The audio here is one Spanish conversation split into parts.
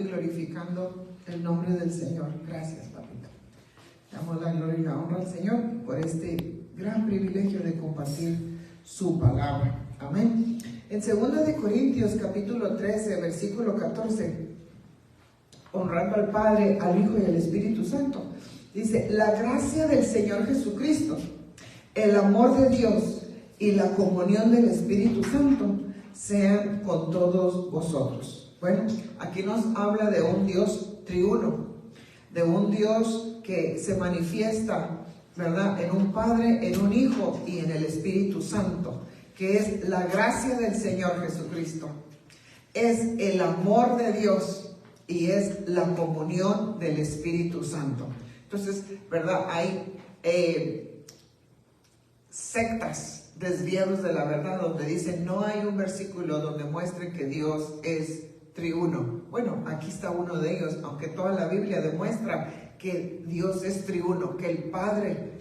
glorificando el nombre del Señor. Gracias, papito. Damos la gloria y la honra al Señor por este gran privilegio de compartir su palabra. Amén. En 2 de Corintios capítulo 13, versículo 14, honrando al Padre, al Hijo y al Espíritu Santo, dice: la gracia del Señor Jesucristo, el amor de Dios y la comunión del Espíritu Santo sean con todos vosotros. Bueno, aquí nos habla de un Dios triuno, de un Dios que se manifiesta, ¿verdad?, en un Padre, en un Hijo y en el Espíritu Santo, que es la gracia del Señor Jesucristo, es el amor de Dios y es la comunión del Espíritu Santo. Entonces, ¿verdad?, hay sectas desviados de la verdad donde dicen no hay un versículo donde muestre que Dios es triuno. Bueno, aquí está uno de ellos, aunque toda la Biblia demuestra que Dios es triuno, que el Padre,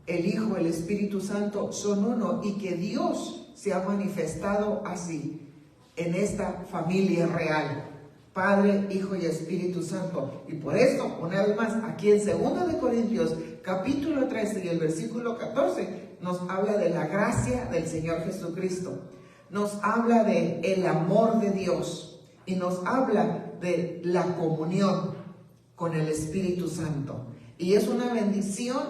el Hijo, el Espíritu Santo son uno y que Dios se ha manifestado así en esta familia real, Padre, Hijo y Espíritu Santo. Y por esto, una vez más, aquí en 2 de Corintios capítulo 13 y el versículo 14 nos habla de la gracia del Señor Jesucristo, nos habla de el amor de Dios y nos habla de la comunión con el Espíritu Santo. Y es una bendición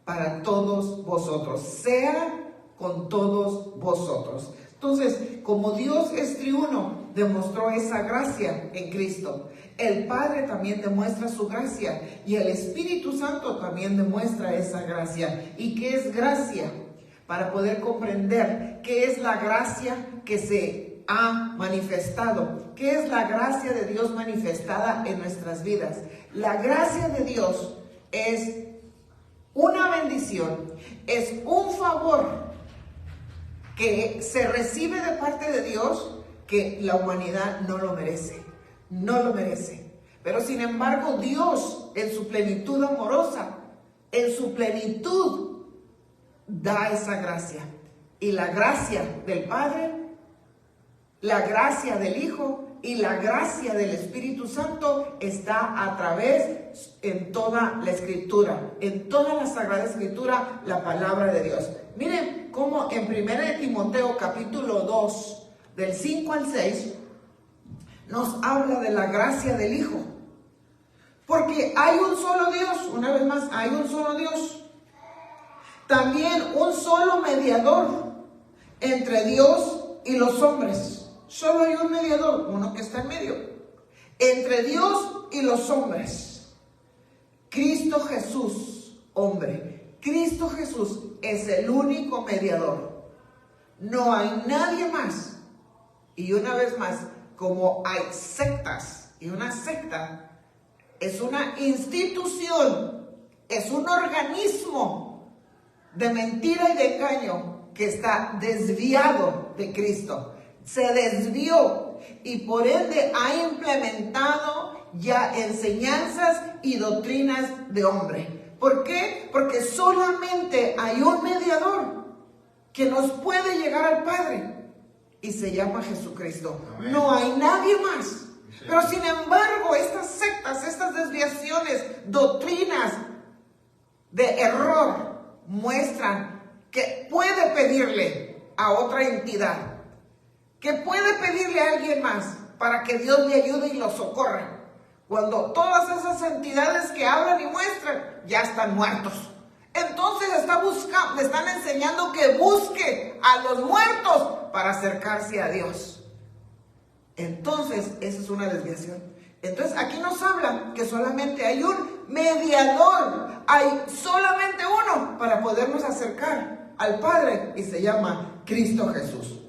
para todos vosotros, sea con todos vosotros. Entonces, como Dios es triuno, demostró esa gracia en Cristo. El Padre también demuestra su gracia y el Espíritu Santo también demuestra esa gracia. ¿Y qué es gracia? Para poder comprender qué es la gracia que se ha manifestado, qué es la gracia de Dios manifestada en nuestras vidas. La gracia de Dios es una bendición, es un favor que se recibe de parte de Dios que la humanidad no lo merece, no lo merece. Pero sin embargo Dios en su plenitud amorosa, en su plenitud da esa gracia. Y la gracia del Padre, la gracia del Hijo y la gracia del Espíritu Santo está a través en toda la Escritura, en toda la Sagrada Escritura, la palabra de Dios. Miren cómo en 1 de Timoteo capítulo 2, del 5 al 6, nos habla de la gracia del Hijo. Porque hay un solo Dios, una vez más, hay un solo Dios. También un solo mediador entre Dios y los hombres. Solo hay un mediador, uno que está en medio, entre Dios y los hombres. Cristo Jesús, hombre. Cristo Jesús es el único mediador. No hay nadie más. Y una vez más, como hay sectas, y una secta es una institución, es un organismo de mentira y de engaño que está desviado de Cristo. Se desvió y por ende ha implementado ya enseñanzas y doctrinas de hombre. ¿Por qué? Porque solamente hay un mediador que nos puede llegar al Padre y se llama Jesucristo. Amén. No hay nadie más. Sí. Pero sin embargo, estas sectas, estas desviaciones, doctrinas de error muestran que puede pedirle a otra entidad, que puede pedirle a alguien más para que Dios le ayude y lo socorra, cuando todas esas entidades que hablan y muestran ya están muertos. Entonces le están enseñando que busque a los muertos para acercarse a Dios. Entonces, esa es una desviación. Entonces, aquí nos hablan que solamente hay un mediador, hay solamente uno para podernos acercar al Padre y se llama Cristo Jesús.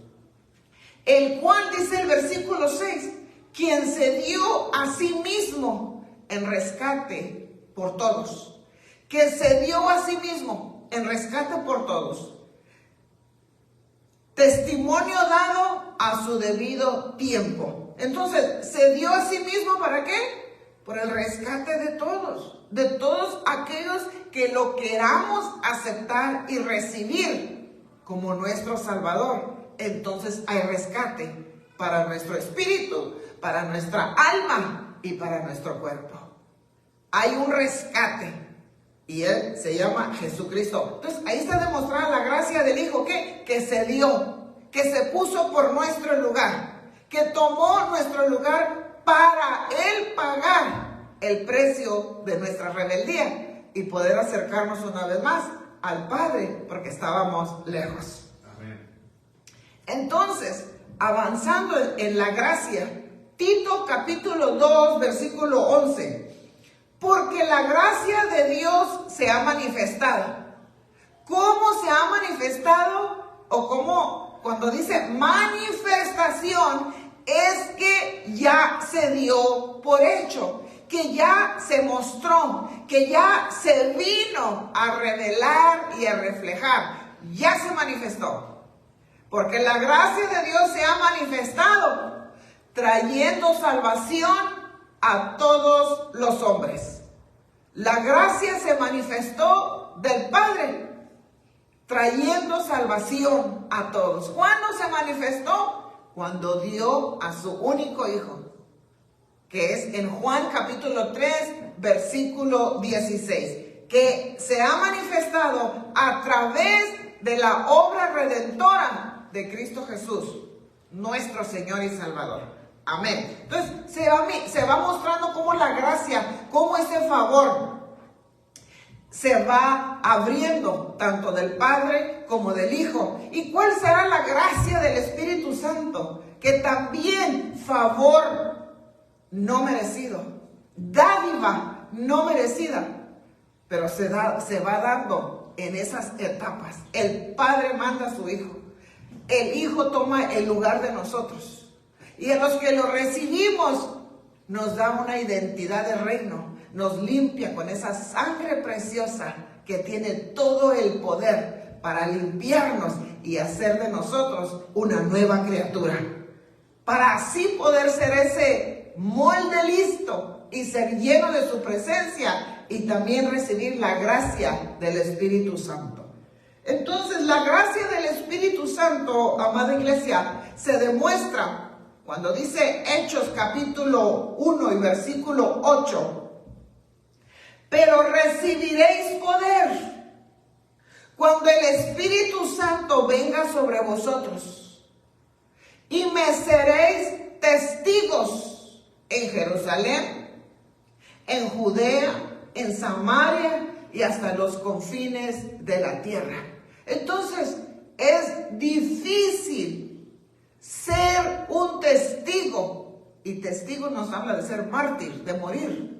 El cual, dice el versículo 6, quien se dio a sí mismo en rescate por todos. Que se dio a sí mismo en rescate por todos. Testimonio dado a su debido tiempo. Entonces, se dio a sí mismo ¿para qué? Por el rescate de todos aquellos que lo queramos aceptar y recibir como nuestro Salvador. Entonces hay rescate para nuestro espíritu, para nuestra alma y para nuestro cuerpo. Hay un rescate y Él se llama Jesucristo. Entonces ahí está demostrada la gracia del Hijo que se dio, que se puso por nuestro lugar, que tomó nuestro lugar para Él pagar el precio de nuestra rebeldía y poder acercarnos una vez más al Padre, porque estábamos lejos. Amén. Entonces, avanzando en la gracia, Tito capítulo 2, versículo 11. Porque la gracia de Dios se ha manifestado. ¿Cómo se ha manifestado? O cómo, cuando dice manifestación, es que ya se dio por hecho, que ya se mostró, que ya se vino a revelar y a reflejar. Ya se manifestó. Porque la gracia de Dios se ha manifestado, trayendo salvación a todos los hombres. La gracia se manifestó del Padre, trayendo salvación a todos. ¿Cuándo se manifestó? Cuando dio a su único Hijo, que es en Juan capítulo 3, versículo 16, que se ha manifestado a través de la obra redentora de Cristo Jesús, nuestro Señor y Salvador. Amén. Entonces se va mostrando cómo la gracia, cómo ese favor se va abriendo tanto del Padre como del Hijo. ¿Y cuál será la gracia del Espíritu Santo? Que también favor no merecido, dádiva no merecida, pero se va dando en esas etapas. El Padre manda a su Hijo, el Hijo toma el lugar de nosotros. Y a los que lo recibimos, nos da una identidad de reino, nos limpia con esa sangre preciosa que tiene todo el poder para limpiarnos y hacer de nosotros una nueva criatura. Para así poder ser ese molde listo y ser lleno de su presencia y también recibir la gracia del Espíritu Santo. Entonces, la gracia del Espíritu Santo, amada iglesia, se demuestra cuando dice Hechos capítulo 1 y versículo 8, pero recibiréis poder cuando el Espíritu Santo venga sobre vosotros, y me seréis testigos en Jerusalén, en Judea, en Samaria y hasta los confines de la tierra. Entonces, es difícil ser un testigo, y testigo nos habla de ser mártir, de morir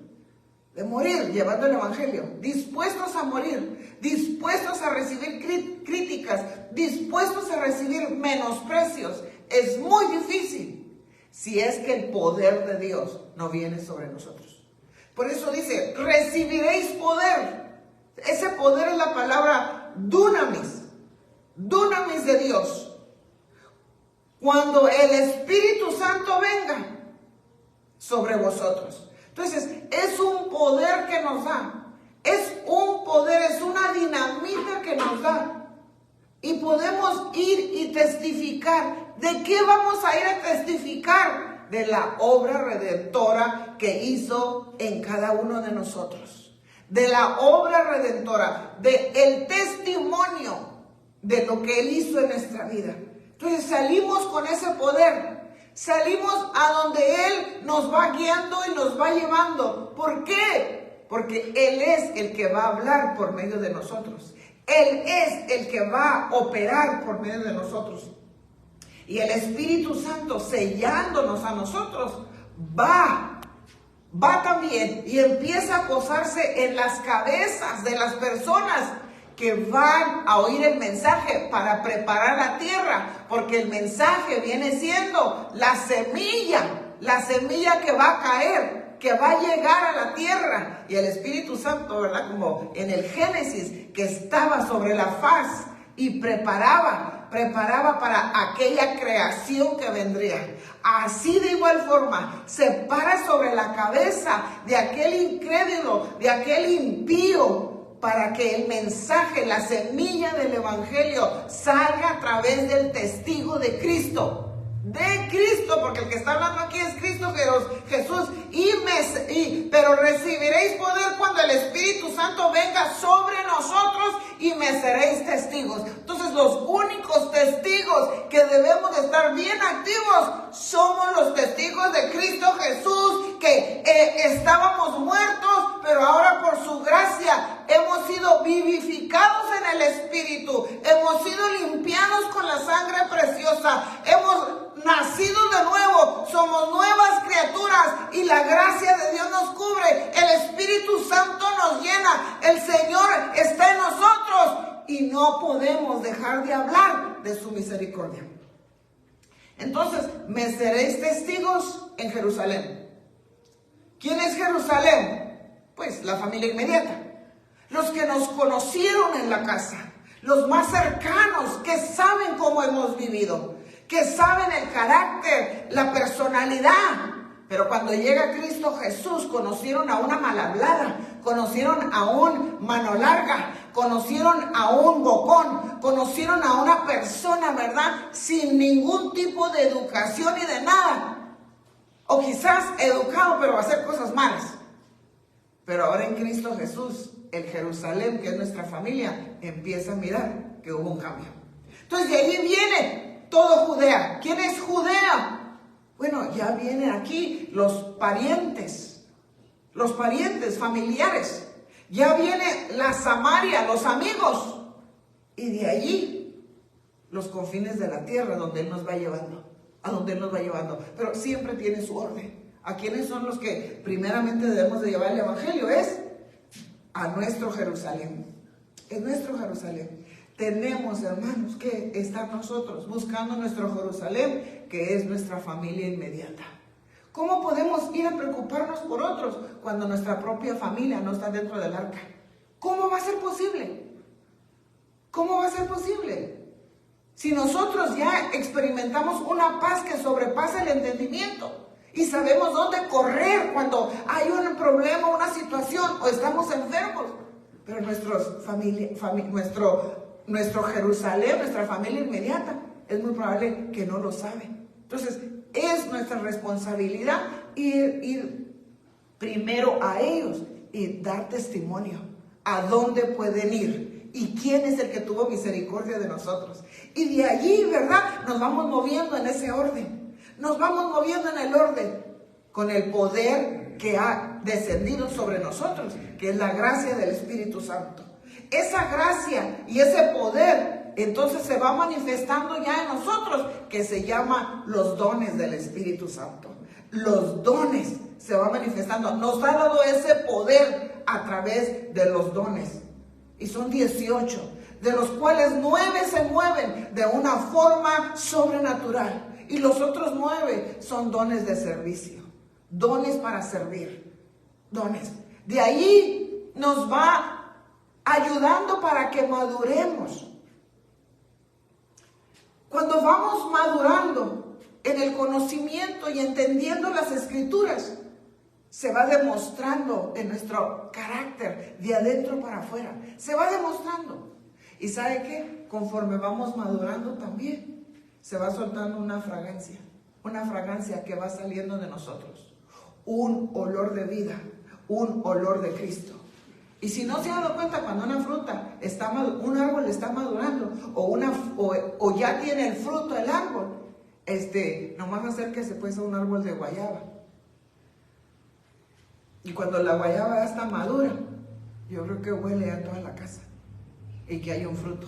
llevando el evangelio, dispuestos a morir, dispuestos a recibir críticas, dispuestos a recibir menosprecios. Es muy difícil si es que el poder de Dios no viene sobre nosotros. Por eso dice, recibiréis poder. Ese poder es la palabra dunamis de Dios. Cuando el Espíritu Santo venga sobre vosotros. Entonces, es un poder que nos da. Es un poder, es una dinamita que nos da. Y podemos ir y testificar. ¿De qué vamos a ir a testificar? De la obra redentora que hizo en cada uno de nosotros. De la obra redentora, del testimonio de lo que Él hizo en nuestra vida. Entonces salimos con ese poder, salimos a donde Él nos va guiando y nos va llevando. ¿Por qué? Porque Él es el que va a hablar por medio de nosotros. Él es el que va a operar por medio de nosotros. Y el Espíritu Santo, sellándonos a nosotros, va también y empieza a posarse en las cabezas de las personas que van a oír el mensaje para preparar la tierra, porque el mensaje viene siendo la semilla que va a caer, que va a llegar a la tierra. Y el Espíritu Santo, ¿verdad? Como en el Génesis, que estaba sobre la faz y preparaba para aquella creación que vendría. Así de igual forma, se para sobre la cabeza de aquel incrédulo, de aquel impío, para que el mensaje, la semilla del evangelio salga a través del testigo de Cristo. de Cristo, porque el que está hablando aquí es Cristo Jesús, pero recibiréis poder cuando el Espíritu Santo venga sobre nosotros y me seréis testigos. Entonces los únicos testigos que debemos de estar bien activos somos los testigos de Cristo Jesús, que estábamos muertos, pero ahora por su gracia hemos sido vivificados en el Espíritu, hemos sido limpiados con la sangre preciosa, hemos nacido de nuevo, somos nuevas criaturas y la gracia de Dios nos cubre, el Espíritu Santo nos llena, el Señor está en nosotros y no podemos dejar de hablar de su misericordia. Entonces, me seréis testigos en Jerusalén. ¿Quién es Jerusalén? Pues la familia inmediata, los que nos conocieron en la casa, los más cercanos, que saben cómo hemos vivido, que saben el carácter, la personalidad. Pero cuando llega Cristo Jesús, conocieron a una mal hablada, conocieron a un mano larga, conocieron a un bocón, conocieron a una persona, ¿verdad?, sin ningún tipo de educación y de nada. O quizás educado, pero va a hacer cosas malas. Pero ahora en Cristo Jesús, el Jerusalén, que es nuestra familia, empieza a mirar que hubo un cambio. Entonces de ahí viene todo Judea. ¿Quién es Judea? Bueno, ya vienen aquí los parientes familiares. Ya viene la Samaria, los amigos. Y de allí los confines de la tierra, donde Él nos va llevando. A donde Él nos va llevando. Pero siempre tiene su orden. ¿A quiénes son los que primeramente debemos de llevar el Evangelio? Es a nuestro Jerusalén. Es nuestro Jerusalén. Tenemos, hermanos, que estar nosotros buscando nuestro Jerusalén, que es nuestra familia inmediata. ¿Cómo podemos ir a preocuparnos por otros cuando nuestra propia familia no está dentro del arca? ¿Cómo va a ser posible? ¿Cómo va a ser posible? Si nosotros ya experimentamos una paz que sobrepasa el entendimiento y sabemos dónde correr cuando hay un problema, una situación o estamos enfermos, pero nuestro Jerusalén, nuestra familia inmediata, es muy probable que no lo sabe. Entonces, es nuestra responsabilidad ir primero a ellos y dar testimonio a dónde pueden ir y quién es el que tuvo misericordia de nosotros. Y de allí, ¿verdad?, nos vamos moviendo en ese orden. Nos vamos moviendo en el orden con el poder que ha descendido sobre nosotros, que es la gracia del Espíritu Santo. Esa gracia y ese poder entonces se va manifestando ya en nosotros, que se llama los dones del Espíritu Santo. Los dones se van manifestando. Nos ha dado ese poder a través de los dones. Y son 18, de los cuales 9 se mueven de una forma sobrenatural. Y los otros 9 son dones de servicio. Dones para servir. Dones. De ahí nos va ayudando para que maduremos. Cuando vamos madurando en el conocimiento y entendiendo las Escrituras, se va demostrando en nuestro carácter de adentro para afuera. Se va demostrando. ¿Y sabe qué? Conforme vamos madurando también, se va soltando una fragancia que va saliendo de nosotros. Un olor de vida, un olor de Cristo. Y si no se ha dado cuenta, cuando una fruta un árbol está madurando o ya tiene el fruto el árbol, nomás acérquese pues a un árbol de guayaba. Y cuando la guayaba ya está madura, yo creo que huele a toda la casa y que hay un fruto.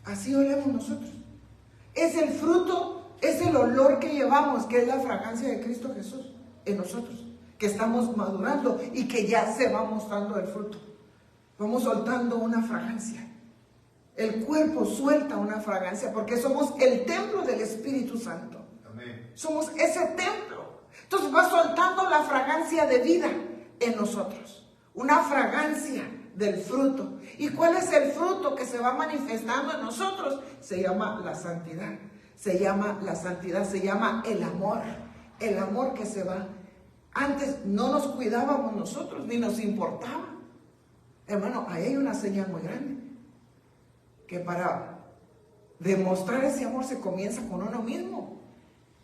Así olemos nosotros. Es el fruto, es el olor que llevamos, que es la fragancia de Cristo Jesús en nosotros, que estamos madurando y que ya se va mostrando el fruto. Vamos soltando una fragancia. El cuerpo suelta una fragancia porque somos el templo del Espíritu Santo. Amén. Somos ese templo. Entonces va soltando la fragancia de vida en nosotros. Una fragancia del fruto. ¿Y cuál es el fruto que se va manifestando en nosotros? Se llama la santidad. Se llama la santidad, se llama el amor. El amor que se va. Antes no nos cuidábamos nosotros, ni nos importaba. Hermano, ahí hay una señal muy grande. Que para demostrar ese amor se comienza con uno mismo.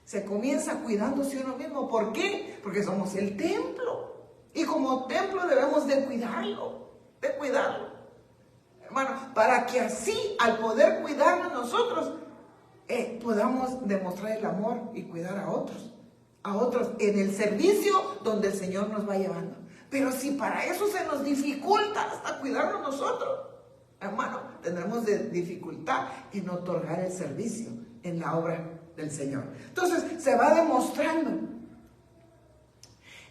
Se comienza cuidándose uno mismo. ¿Por qué? Porque somos el templo. Y como templo debemos de cuidarlo. Hermano, para que así, al poder cuidarnos nosotros, podamos demostrar el amor y cuidar a otros en el servicio donde el Señor nos va llevando. Pero si para eso se nos dificulta hasta cuidarnos nosotros, hermano, tendremos dificultad en otorgar el servicio en la obra del Señor. Entonces se va demostrando.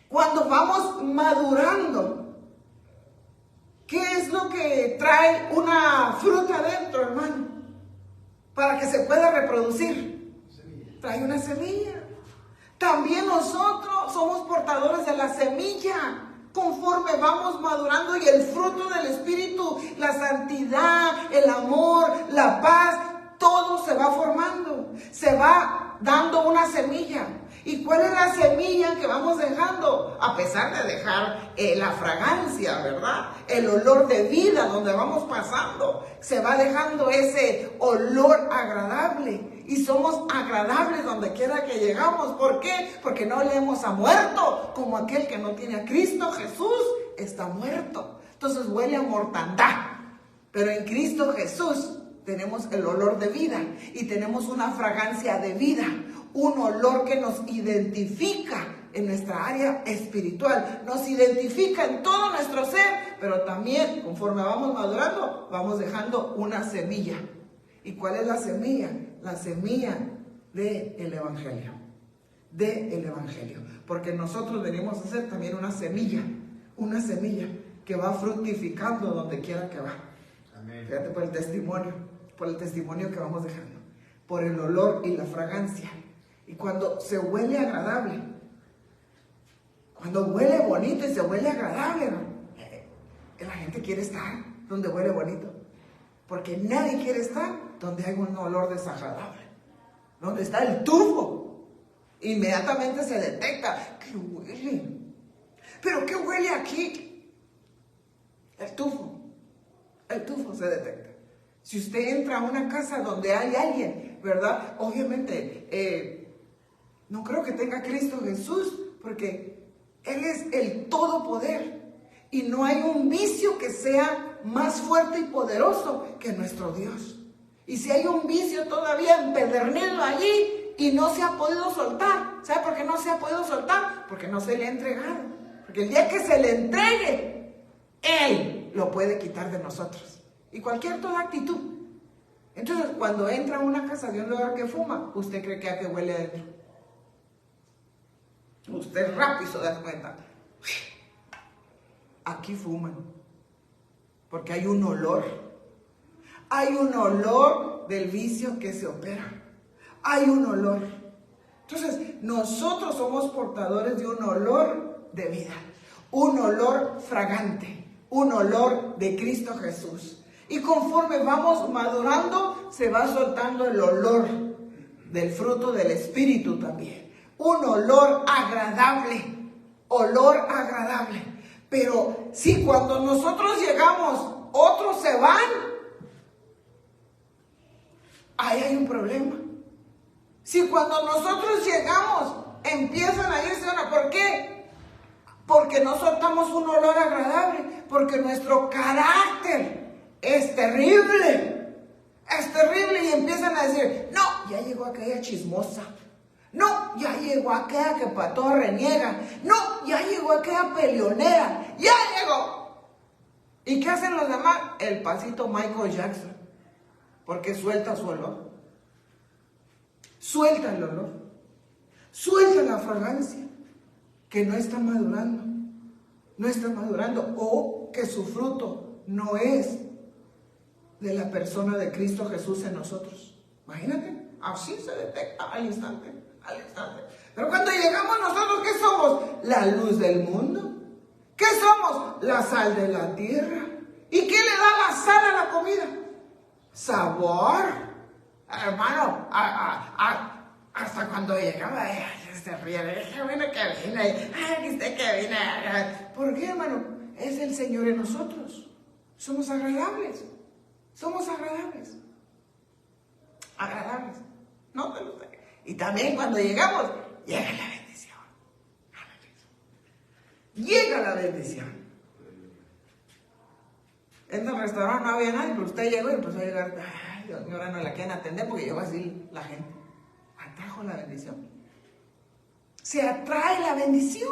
Cuando vamos madurando, ¿qué es lo que trae una fruta dentro, hermano? Para que se pueda reproducir. Trae una semilla. También nosotros somos portadores de la semilla. Conforme vamos madurando y el fruto del Espíritu, la santidad, el amor, la paz, todo se va formando. Se va dando una semilla. ¿Y cuál es la semilla que vamos dejando? A pesar de dejar la fragancia, ¿verdad? El olor de vida donde vamos pasando. Se va dejando ese olor agradable. Y somos agradables donde quiera que llegamos. ¿Por qué? Porque no olemos a muerto. Como aquel que no tiene a Cristo Jesús está muerto. Entonces huele a mortandad. Pero en Cristo Jesús tenemos el olor de vida. Y tenemos una fragancia de vida. Un olor que nos identifica en nuestra área espiritual, nos identifica en todo nuestro ser, pero también conforme vamos madurando, vamos dejando una semilla. ¿Y cuál es la semilla? La semilla del Evangelio. Del Evangelio. Porque nosotros venimos a ser también una semilla que va fructificando donde quiera que va. Amén. Fíjate por el testimonio que vamos dejando, por el olor y la fragancia. Y cuando se huele agradable, cuando huele bonito y se huele agradable, la gente quiere estar donde huele bonito. Porque nadie quiere estar donde hay un olor desagradable. Donde está el tufo. Inmediatamente se detecta. ¿Qué huele? ¿Pero qué huele aquí? El tufo. El tufo se detecta. Si usted entra a una casa donde hay alguien, ¿verdad? Obviamente, no creo que tenga Cristo Jesús, porque Él es el todopoder. Y no hay un vicio que sea más fuerte y poderoso que nuestro Dios. Y si hay un vicio todavía empedernido allí y no se ha podido soltar, ¿sabe por qué no se ha podido soltar? Porque no se le ha entregado. Porque el día que se le entregue, Él lo puede quitar de nosotros. Y cualquier toda actitud. Entonces, cuando entra a una casa de un lugar que fuma, ¿usted cree que a qué huele adentro? Usted rápido se da cuenta. Aquí fuman. Porque hay un olor. Hay un olor del vicio que se opera. Hay un olor. Entonces, nosotros somos portadores de un olor de vida. Un olor fragante. Un olor de Cristo Jesús. Y conforme vamos madurando, se va soltando el olor del fruto del Espíritu también. Un olor agradable. Olor agradable. Pero si cuando nosotros llegamos, otros se van, ahí hay un problema. Si cuando nosotros llegamos, empiezan a irse, ¿por qué? Porque no soltamos un olor agradable, porque nuestro carácter es terrible y empiezan a decir, no, ya llegó aquella chismosa. No, ya llegó aquella que para todo reniega. No, ya llegó aquella peleonera. Ya llegó. ¿Y qué hacen los demás? El pasito Michael Jackson. Porque suelta su olor. Suelta el olor. Suelta la fragancia. Que no está madurando. No está madurando. O que su fruto no es de la persona de Cristo Jesús en nosotros. Imagínate. Así se detecta al instante. Pero cuando llegamos nosotros, ¿qué somos? La luz del mundo. ¿Qué somos? La sal de la tierra. ¿Y qué le da la sal a la comida? Sabor. Hermano, hasta cuando llegaba, se ríe, qué bueno que viene, viste que viene. ¿Por qué, hermano? Es el Señor en nosotros. Somos agradables. Somos agradables. Agradables. No te lo sé. Y también cuando llegamos, llega la bendición. Llega la bendición. En el restaurante no había nadie, pero usted llegó y empezó a llegar. Ay, Dios mío, ahora no la quieren atender porque llegó así la gente. Atrajo la bendición. Se atrae la bendición.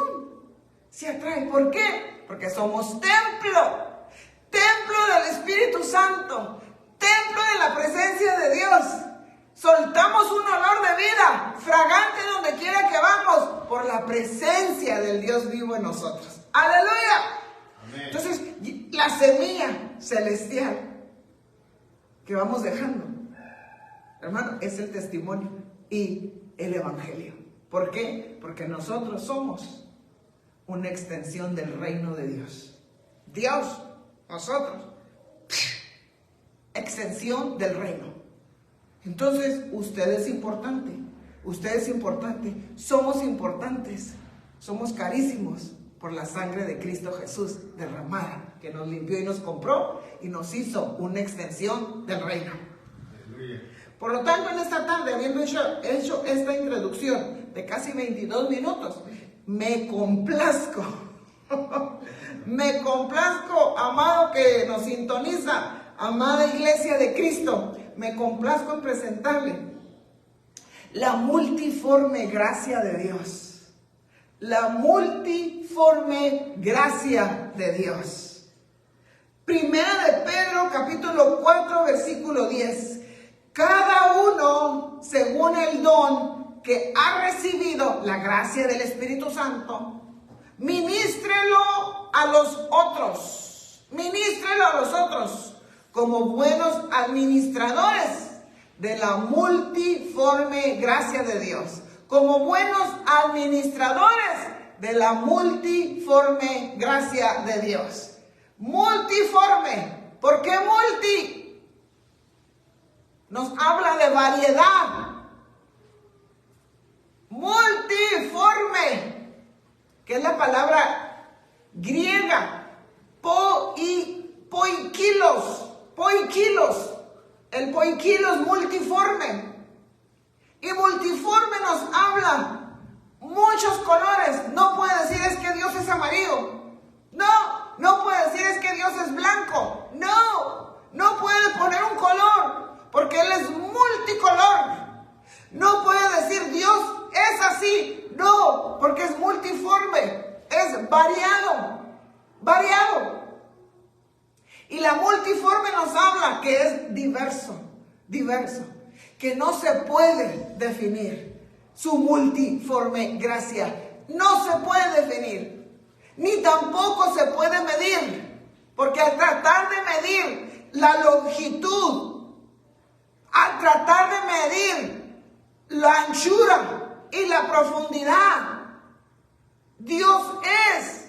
Se atrae. ¿Por qué? Porque somos templo. Templo del Espíritu Santo. Templo de la presencia de Dios. Soltamos un olor de vida fragante donde quiera que vamos por la presencia del Dios vivo en nosotros. ¡Aleluya! Amén. Entonces, la semilla celestial que vamos dejando, hermano, es el testimonio y el evangelio. ¿Por qué? Porque nosotros somos una extensión del reino de Dios. Dios, nosotros, extensión del reino. Entonces, usted es importante, somos importantes, somos carísimos por la sangre de Cristo Jesús derramada, que nos limpió y nos compró y nos hizo una extensión del reino. Aleluya. Por lo tanto, en esta tarde, habiendo hecho esta introducción de casi 22 minutos, me complazco, amado que nos sintoniza, amada iglesia de Cristo, me complazco en presentarle la multiforme gracia de Dios. La multiforme gracia de Dios. Primera de Pedro, capítulo 4, versículo 10. Cada uno, según el don que ha recibido, la gracia del Espíritu Santo, ministrelo a los otros. Ministrelo a los otros como buenos administradores de la multiforme gracia de Dios. Como buenos administradores de la multiforme gracia de Dios. Multiforme. ¿Por qué multi? Nos habla de variedad. Multiforme, que es la palabra griega, poikilos. El poikilos multiforme. Y multiforme nos habla muchos colores. No puede decir es que Dios es amarillo. No puede decir es que Dios es blanco. No puede poner un color, porque Él es multicolor. No puede decir Dios es así. No, porque es multiforme. Es variado. Y la multiforme nos habla que es diverso. Que no se puede definir su multiforme gracia. No se puede definir. Ni tampoco se puede medir. Porque al tratar de medir la longitud, al tratar de medir la anchura y la profundidad, Dios es.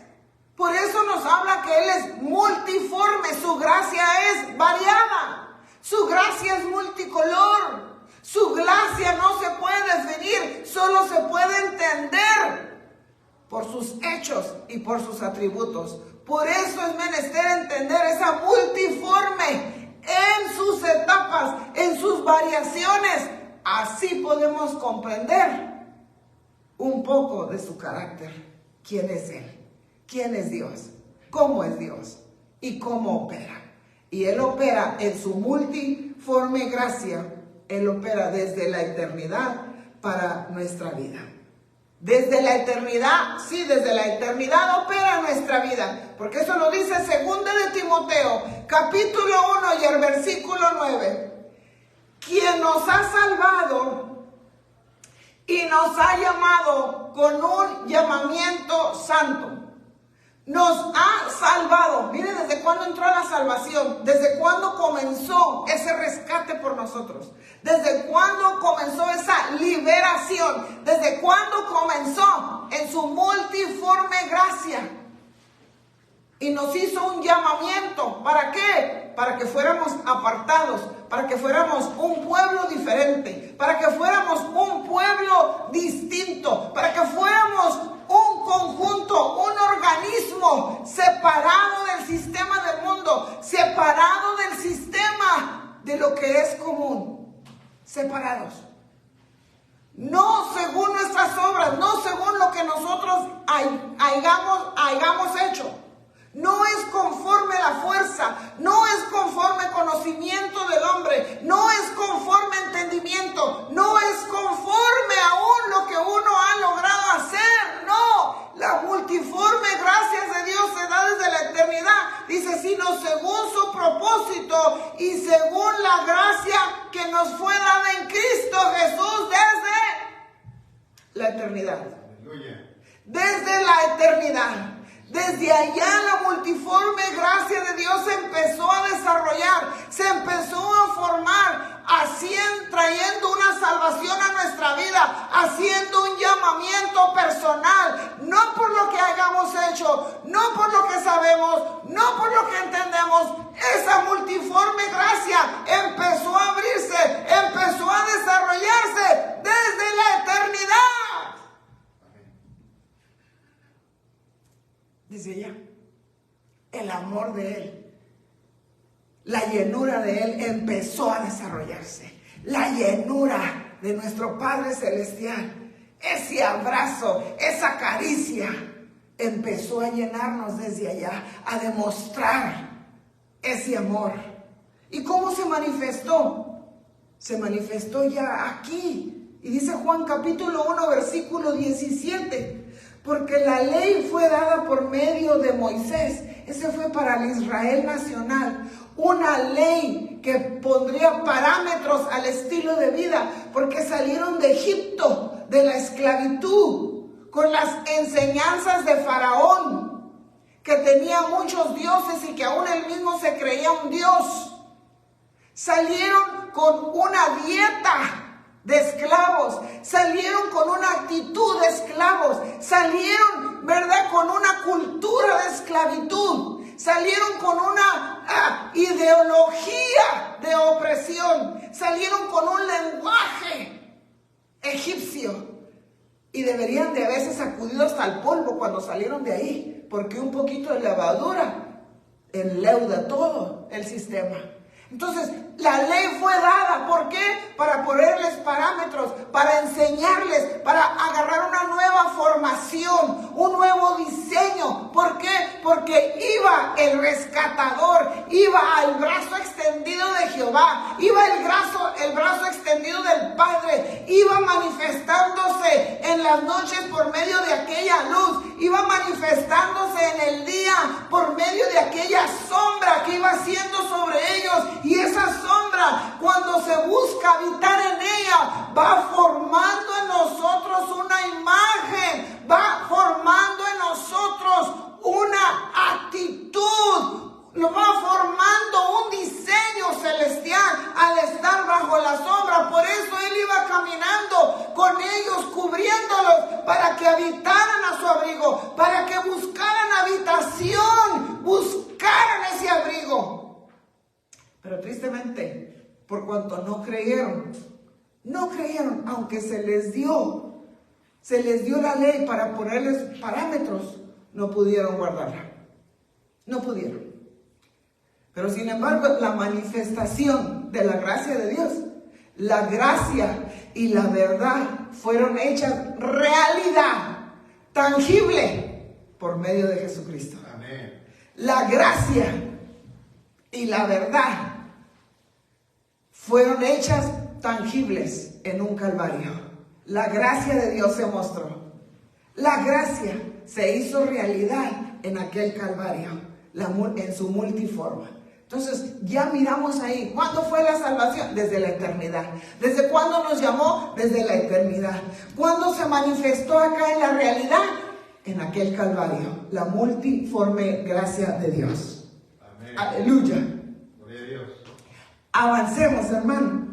Por eso nos habla que Él es multiforme. Su gracia es variada. Su gracia es multicolor. Su gracia no se puede definir, solo se puede entender por sus hechos y por sus atributos. Por eso es menester entender esa multiforme en sus etapas, en sus variaciones. Así podemos comprender un poco de su carácter. ¿Quién es Él? ¿Quién es Dios? ¿Cómo es Dios? ¿Y cómo opera? Y Él opera en su multiforme gracia. Él opera desde la eternidad para nuestra vida. Desde la eternidad, sí, desde la eternidad opera nuestra vida. Porque eso lo dice 2 de Timoteo, capítulo 1 y el versículo 9. Quien nos ha salvado y nos ha llamado con un llamamiento santo. Nos ha salvado. Miren desde cuándo entró la salvación. Desde cuándo comenzó ese rescate por nosotros. Desde cuándo comenzó esa liberación. Desde cuándo comenzó en su multiforme gracia. Y nos hizo un llamamiento. ¿Para qué? Para que fuéramos apartados. Para que fuéramos un pueblo diferente. Para que fuéramos un pueblo distinto. Para que fuéramos un conjunto, un organismo separado del sistema del mundo, separado del sistema de lo que es común, separados. no según nuestras obras, no según lo que nosotros hayamos hecho. No es conforme la fuerza, no es conforme conocimiento del hombre, no es conforme entendimiento, no es conforme aún lo que uno ha logrado hacer. No, la multiforme gracia de Dios se da desde la eternidad. Dice, sino según su propósito y según la gracia que nos fue dada en Cristo Jesús desde la eternidad. Aleluya. Desde la eternidad. Desde allá la multiforme gracia de Dios se empezó a desarrollar, se empezó a formar, trayendo una salvación a nuestra vida, haciendo un llamamiento personal, no por lo que hayamos hecho, no por lo que sabemos, no por lo que entendemos. Esa multiforme gracia empezó a abrirse, empezó a desarrollarse desde la eternidad. Desde allá, el amor de Él, la llenura de Él empezó a desarrollarse. La llenura de nuestro Padre Celestial, ese abrazo, esa caricia, empezó a llenarnos desde allá, a demostrar ese amor. ¿Y cómo se manifestó? Se manifestó ya aquí. Y dice Juan capítulo 1, versículo 17. Porque la ley fue dada por medio de Moisés. Ese fue para el Israel nacional. Una ley que pondría parámetros al estilo de vida. Porque salieron de Egipto, de la esclavitud, con las enseñanzas de Faraón, que tenía muchos dioses y que aún él mismo se creía un dios. Salieron con una dieta de esclavos, salieron con una actitud de esclavos, salieron, ¿verdad?, con una cultura de esclavitud, salieron con una ideología de opresión, salieron con un lenguaje egipcio y deberían de haberse sacudido hasta el polvo cuando salieron de ahí, porque un poquito de levadura enleuda todo el sistema. Entonces, la ley fue dada, ¿por qué? Para ponerles parámetros, para enseñarles, para agarrar una nueva formación, un nuevo diseño. ¿Por qué? Porque iba el rescatador, iba al brazo extendido de Jehová, iba el brazo extendido del Padre, iba manifestándose en las noches por medio de aquella luz, iba manifestándose en el día por medio de aquella sombra que iba siendo sobre ellos. Y esa sombra, cuando se busca habitar en ella, va formando en nosotros una imagen, va formando en nosotros una actitud, lo va formando un diseño celestial al estar bajo la sombra. Por eso Él iba caminando con ellos, cubriéndolos, para que habitaran a su abrigo, para que buscaran habitación, buscaran ese abrigo. Pero tristemente, por cuanto no creyeron, aunque se les dio la ley para ponerles parámetros, no pudieron guardarla, no pudieron. Pero sin embargo, la manifestación de la gracia de Dios, la gracia y la verdad fueron hechas realidad, tangible, por medio de Jesucristo. Amén. La gracia y la verdad fueron hechas tangibles en un Calvario. La gracia de Dios se mostró. La gracia se hizo realidad en aquel Calvario, en su multiforma. Entonces ya miramos ahí, ¿cuándo fue la salvación? Desde la eternidad. ¿Desde cuándo nos llamó? Desde la eternidad. ¿Cuándo se manifestó acá en la realidad? En aquel Calvario, la multiforme gracia de Dios. Amén. Aleluya. Gloria a Dios. Avancemos, hermano.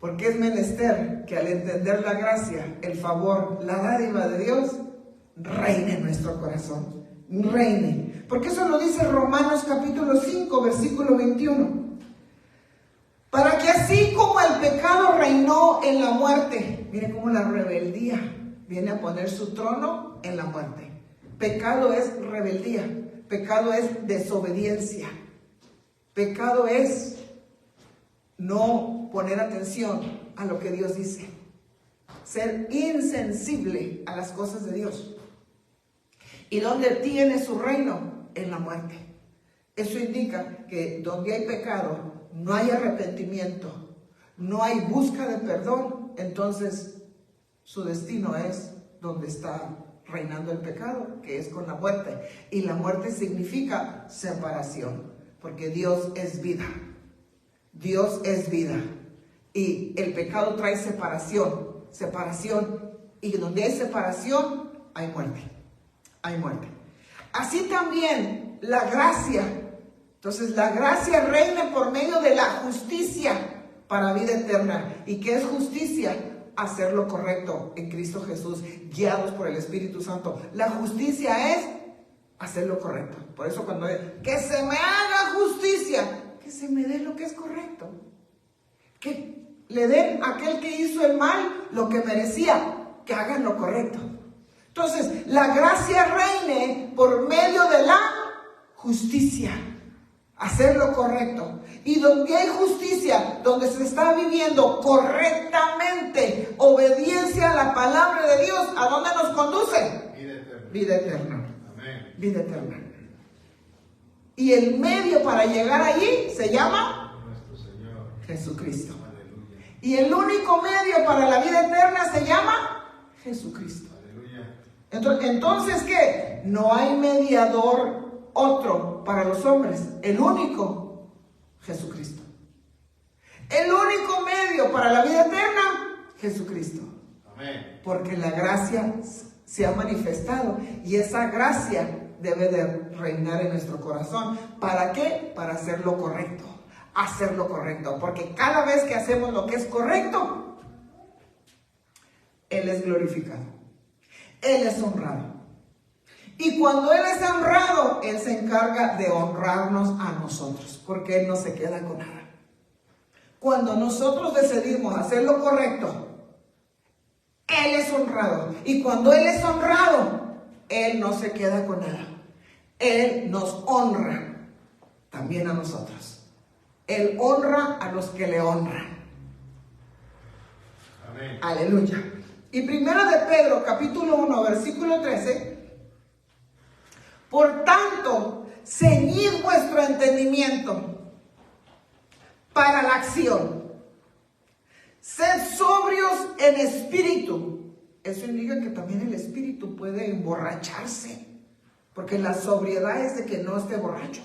Porque es menester que al entender la gracia, el favor, la dádiva de Dios, reine en nuestro corazón. Reine. Porque eso lo dice Romanos capítulo 5, versículo 21. Para que así como el pecado reinó en la muerte, mire cómo la rebeldía viene a poner su trono en la muerte. Pecado es rebeldía, pecado es desobediencia, pecado es no no poner atención a lo que Dios dice. Ser insensible a las cosas de Dios. ¿Y dónde tiene su reino? En la muerte. Eso indica que donde hay pecado, no hay arrepentimiento, no hay busca de perdón, entonces su destino es donde está reinando el pecado, que es con la muerte. Y la muerte significa separación, porque Dios es vida. Dios es vida. Y el pecado trae separación. Y donde hay separación, hay muerte. Hay muerte. Así también la gracia. Entonces la gracia reina por medio de la justicia para vida eterna. ¿Y qué es justicia? Hacer lo correcto en Cristo Jesús, guiados por el Espíritu Santo. La justicia es hacer lo correcto. Por eso cuando que se me haga justicia, que se me dé lo que es correcto. Que le den a aquel que hizo el mal lo que merecía, que hagan lo correcto. Entonces, la gracia reine por medio de la justicia, hacer lo correcto. Y donde hay justicia, donde se está viviendo correctamente, obediencia a la palabra de Dios, ¿a dónde nos conduce? Vida eterna. Vida eterna. Amén. Vida eterna. Y el medio para llegar allí se llama Nuestro Señor Jesucristo. Aleluya. Y el único medio para la vida eterna se llama Jesucristo. Aleluya. Entonces, ¿qué? No hay mediador otro para los hombres. El único, Jesucristo. El único medio para la vida eterna, Jesucristo. Amén. Porque la gracia se ha manifestado y esa gracia debe de reinar en nuestro corazón. ¿Para qué? Para hacer lo correcto. Hacer lo correcto. Porque cada vez que hacemos lo que es correcto, Él es glorificado. Él es honrado. Y cuando Él es honrado, Él se encarga de honrarnos a nosotros, porque Él no se queda con nada. Cuando nosotros decidimos hacer lo correcto, Él es honrado. Y cuando Él es honrado, Él no se queda con nada. Él nos honra también a nosotros. Él honra a los que le honran. Amén. Aleluya. Y primero de Pedro, capítulo 1, versículo 13. Por tanto, ceñid vuestro entendimiento para la acción. Sed sobrios en espíritu. Eso indica que también el espíritu puede emborracharse, porque la sobriedad es de que no esté borracho.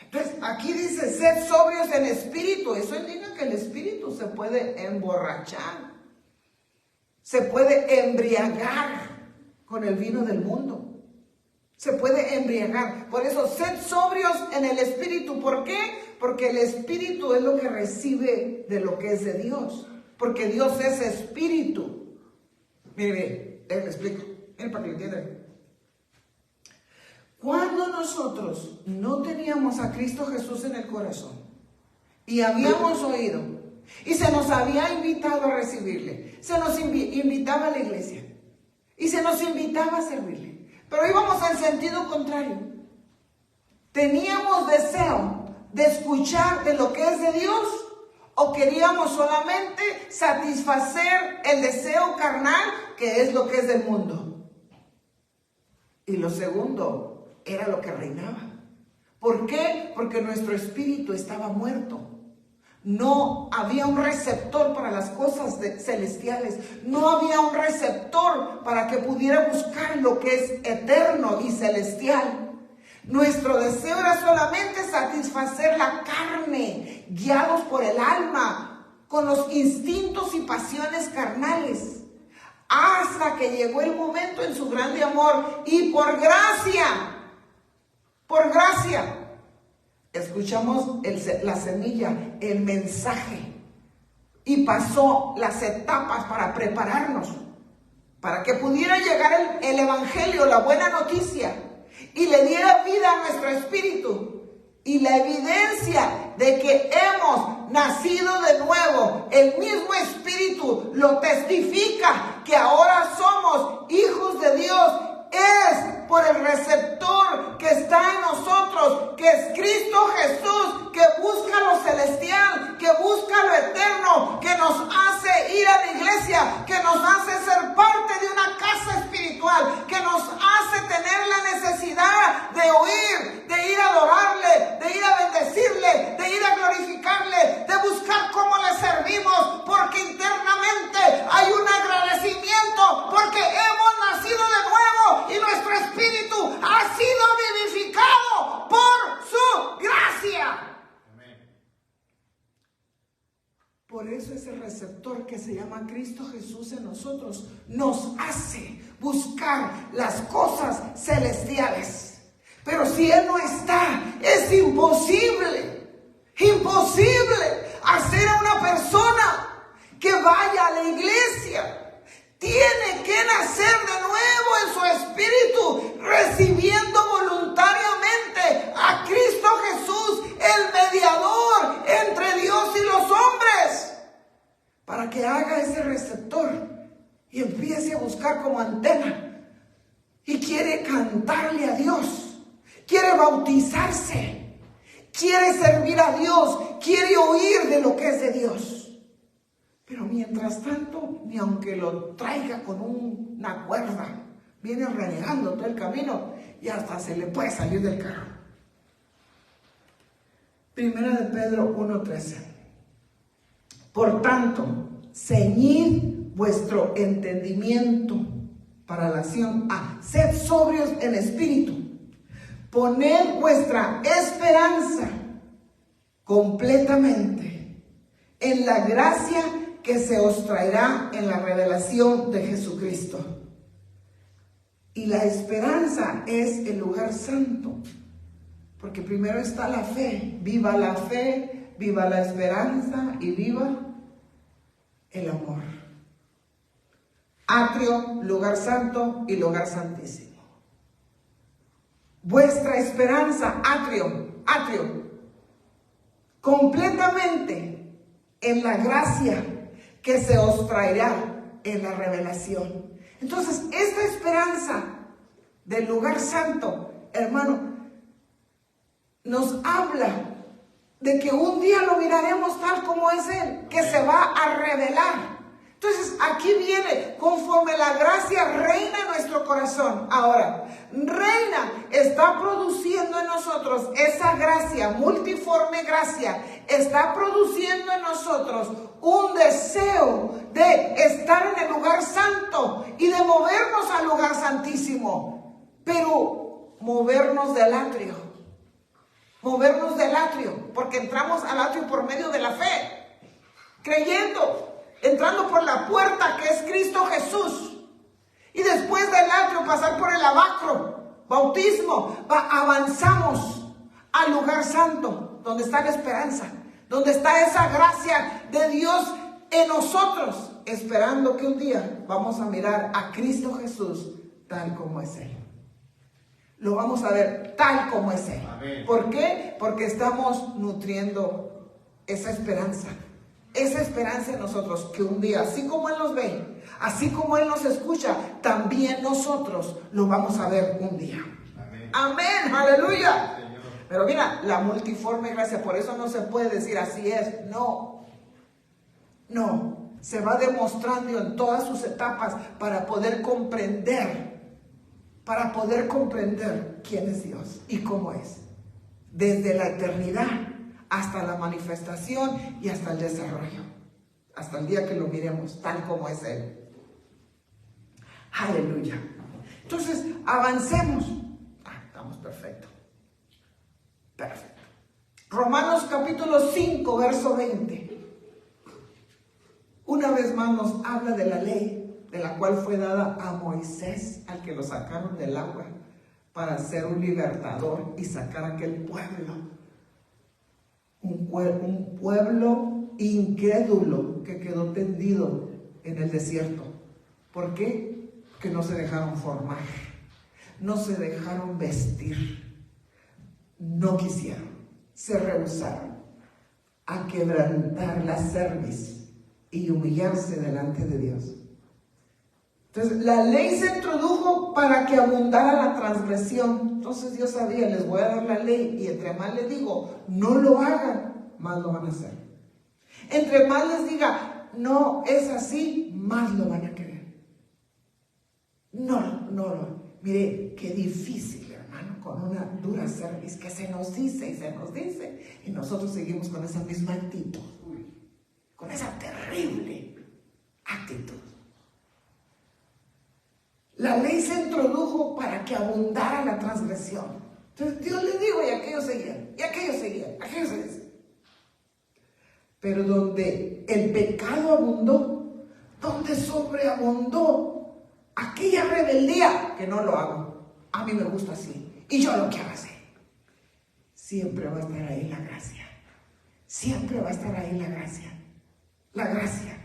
Entonces, aquí dice, sed sobrios en espíritu. Eso indica que el espíritu se puede emborrachar. Se puede embriagar con el vino del mundo. Se puede embriagar. Por eso, sed sobrios en el espíritu. ¿Por qué? Porque el espíritu es lo que recibe de lo que es de Dios. Porque Dios es espíritu. Mire, le explico. Mire para que lo entiendan. Cuando nosotros no teníamos a Cristo Jesús en el corazón y habíamos oído y se nos había invitado a recibirle, se nos invitaba a la iglesia y se nos invitaba a servirle, pero íbamos en sentido contrario. ¿Teníamos deseo de escuchar de lo que es de Dios o queríamos solamente satisfacer el deseo carnal que es lo que es del mundo? Y lo segundo era lo que reinaba. ¿Por qué? Porque nuestro espíritu estaba muerto. No había un receptor para las cosas celestiales. No había un receptor para que pudiera buscar lo que es eterno y celestial. Nuestro deseo era solamente satisfacer la carne, guiados por el alma, con los instintos y pasiones carnales. Hasta que llegó el momento en su grande amor y por gracia, escuchamos la semilla, el mensaje, y pasó las etapas para prepararnos, para que pudiera llegar el evangelio, la buena noticia, y le diera vida a nuestro espíritu. Y la evidencia de que hemos nacido de nuevo, el mismo espíritu lo testifica, que ahora somos hijos de Dios, es por el receptor que está en nosotros, que es Cristo Jesús, que busca lo celestial, que busca eso ese receptor que se llama Cristo Jesús en nosotros nos hace buscar las cosas celestiales. Pero si Él no está, es imposible hacer a una persona que vaya a la iglesia. Tiene que nacer de nuevo en su espíritu, recibiendo voluntariamente a Cristo Jesús, el mediador entre Dios y los hombres, para que haga ese receptor y empiece a buscar como antena. Y quiere cantarle a Dios, quiere bautizarse, quiere servir a Dios, quiere oír de lo que es de Dios. Pero mientras tanto, ni aunque lo traiga con una cuerda, viene renegando todo el camino y hasta se le puede salir del carro. Primera de Pedro 1:13. Por tanto, ceñid vuestro entendimiento para la acción. Sed sobrios en espíritu. Poned vuestra esperanza completamente en la gracia que se os traerá en la revelación de Jesucristo. Y la esperanza es el lugar santo, porque primero está la fe. Viva la fe, viva la esperanza y viva el amor. Atrio, lugar santo y lugar santísimo. Vuestra esperanza, atrio, completamente en la gracia que se os traerá en la revelación. Entonces, esta esperanza del lugar santo, hermano, nos habla de que un día lo miraremos tal como es Él, que se va a revelar. Entonces, aquí viene, conforme la gracia reina en nuestro corazón. Ahora, reina, está produciendo en nosotros esa gracia, multiforme gracia, está produciendo en nosotros un deseo de estar en el lugar santo y de movernos al lugar santísimo, pero movernos del atrio, porque entramos al atrio por medio de la fe, creyendo, entrando por la puerta que es Cristo Jesús, y después del atrio pasar por el lavacro, bautismo, avanzamos al lugar santo, donde está la esperanza, donde está esa gracia de Dios en nosotros, esperando que un día vamos a mirar a Cristo Jesús tal como es Él. Lo vamos a ver tal como es Él. Amén. ¿Por qué? Porque estamos nutriendo esa esperanza en nosotros, que un día, así como Él nos ve, así como Él nos escucha, también nosotros lo vamos a ver un día. Amén. Amén, aleluya. Señor. Pero mira, la multiforme gracia, por eso no se puede decir así es, no, se va demostrando en todas sus etapas para poder comprender quién es Dios y cómo es, desde la eternidad hasta la manifestación y hasta el desarrollo, hasta el día que lo miremos tal como es Él. Aleluya. Entonces, avancemos. Estamos perfectos. Romanos capítulo 5, verso 20. Una vez más nos habla de la ley, de la cual fue dada a Moisés, al que lo sacaron del agua, para ser un libertador y sacar aquel pueblo. Un pueblo incrédulo que quedó tendido en el desierto. ¿Por qué? Que no se dejaron formar, no se dejaron vestir, no quisieron, se rehusaron a quebrantar la cerviz y humillarse delante de Dios. Entonces, la ley se introdujo para que abundara la transgresión. Entonces Dios sabía, les voy a dar la ley, y entre más les digo, no lo hagan, más lo van a hacer. Entre más les diga, no es así, más lo van a querer. No. Mire, qué difícil, hermano, con una dura cerviz que se nos dice, y nosotros seguimos con esa misma actitud, con esa terrible actitud. La ley se introdujo para que abundara la transgresión. Entonces Dios le dijo, y aquellos seguían. Pero donde el pecado abundó, donde sobreabundó aquella rebeldía, que no lo hago, a mí me gusta así y yo lo quiero hacer, siempre va a estar ahí la gracia. Siempre va a estar ahí la gracia. La gracia.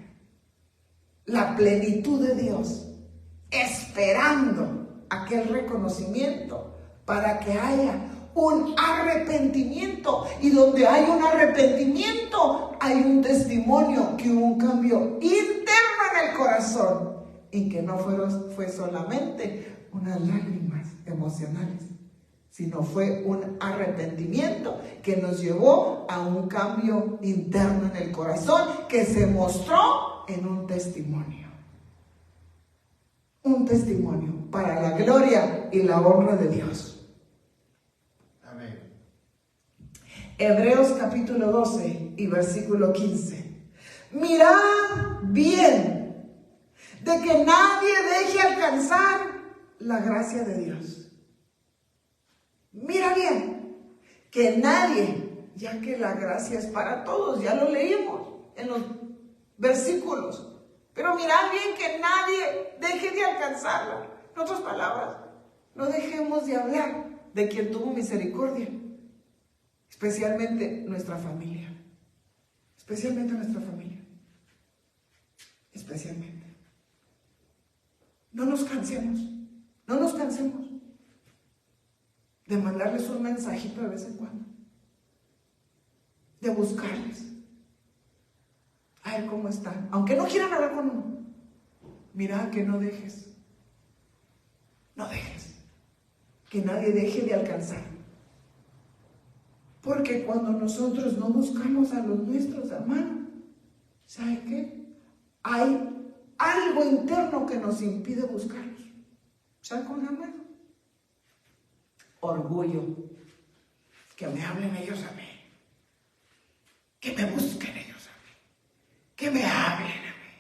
La plenitud de Dios. Esperando aquel reconocimiento para que haya un arrepentimiento. Y donde hay un arrepentimiento, hay un testimonio que hubo un cambio interno en el corazón. Y que no fue solamente unas lágrimas emocionales, sino fue un arrepentimiento que nos llevó a un cambio interno en el corazón que se mostró en un testimonio. Un testimonio para la gloria y la honra de Dios. Amén. Hebreos capítulo 12 y versículo 15. Mirad bien de que nadie deje alcanzar la gracia de Dios. Mira bien, que nadie, ya que la gracia es para todos, ya lo leímos en los versículos, pero mirad bien que nadie deje de alcanzarla. En otras palabras, no dejemos de hablar de quien tuvo misericordia, especialmente nuestra familia, especialmente nuestra familia, especialmente. No nos cansemos de mandarles un mensajito de vez en cuando, de buscarles, a ver cómo están, aunque no quieran hablar con uno. Mira, que no dejes que nadie deje de alcanzar, porque cuando nosotros no buscamos a los nuestros hermanos, ¿sabe qué? Hay algo interno que nos impide buscarlos. ¿Sabe cómo se llama? Orgullo. Que me hablen ellos a mí, que me busquen ellos a mí, que me hablen a mí.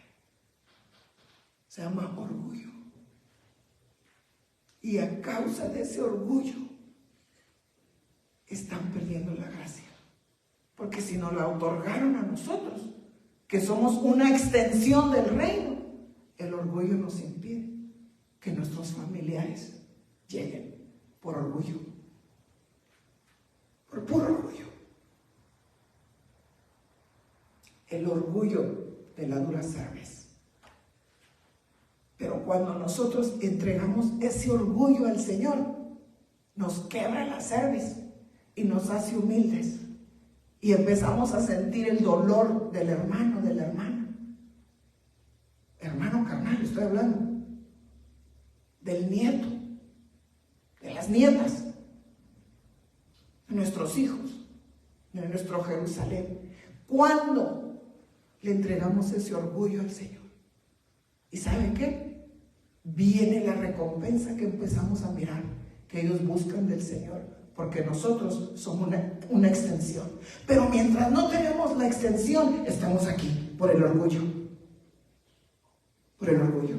Se llama orgullo. Y a causa de ese orgullo están perdiendo la gracia, porque si nos la otorgaron a nosotros, que somos una extensión del reino, el orgullo nos impide que nuestros familiares lleguen por orgullo, por puro orgullo. El orgullo de la dura cerviz. Pero cuando nosotros entregamos ese orgullo al Señor, nos quebra la cerviz y nos hace humildes. Y empezamos a sentir el dolor del hermano, de la hermana. Hermano carnal, estoy hablando. Del nieto, de las nietas, de nuestros hijos, de nuestro Jerusalén. ¿Cuándo le entregamos ese orgullo al Señor? ¿Y saben qué? Viene la recompensa que empezamos a mirar, que ellos buscan del Señor, porque nosotros somos una extensión. Pero mientras no tenemos la extensión, estamos aquí por el orgullo. Por el orgullo.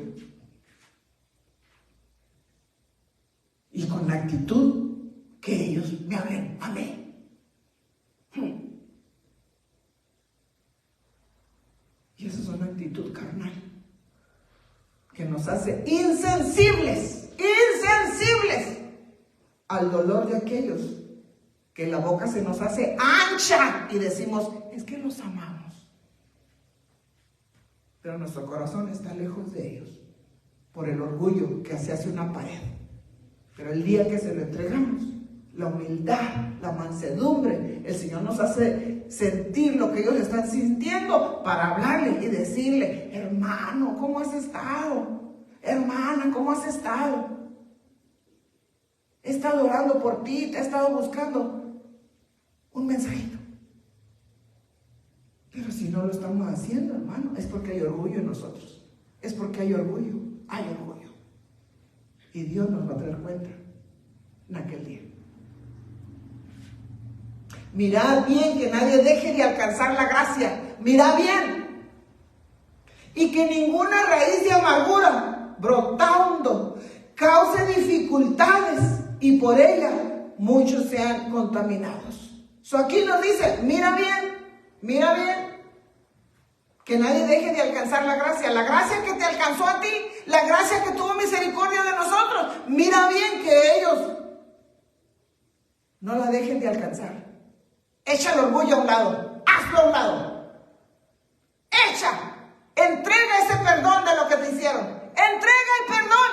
Y con la actitud que ellos me hablen a mí. Y esa es una actitud carnal que nos hace insensibles al dolor de aquellos que la boca se nos hace ancha y decimos, es que los amamos. Pero nuestro corazón está lejos de ellos por el orgullo que se hace una pared. Pero el día que se lo entregamos, la humildad, la mansedumbre, el Señor nos hace sentir lo que ellos están sintiendo para hablarle y decirle, hermano, ¿cómo has estado? Hermana, ¿cómo has estado? He estado orando por ti, te he estado buscando un mensajito. Pero si no lo estamos haciendo, hermano, es porque hay orgullo en nosotros. Es porque hay orgullo. Y Dios nos va a traer cuenta en aquel día. Mirad bien que nadie deje de alcanzar la gracia. Mirad bien. Y que ninguna raíz de amargura brotando cause dificultades y por ella muchos sean contaminados. Aquí nos dice, mira bien Que nadie deje de alcanzar la gracia que te alcanzó a ti, la gracia que tuvo misericordia de nosotros. Mira bien que ellos no la dejen de alcanzar. Echa el orgullo a un lado, hazlo a un lado. Entrega ese perdón de lo que te hicieron. Entrega el perdón.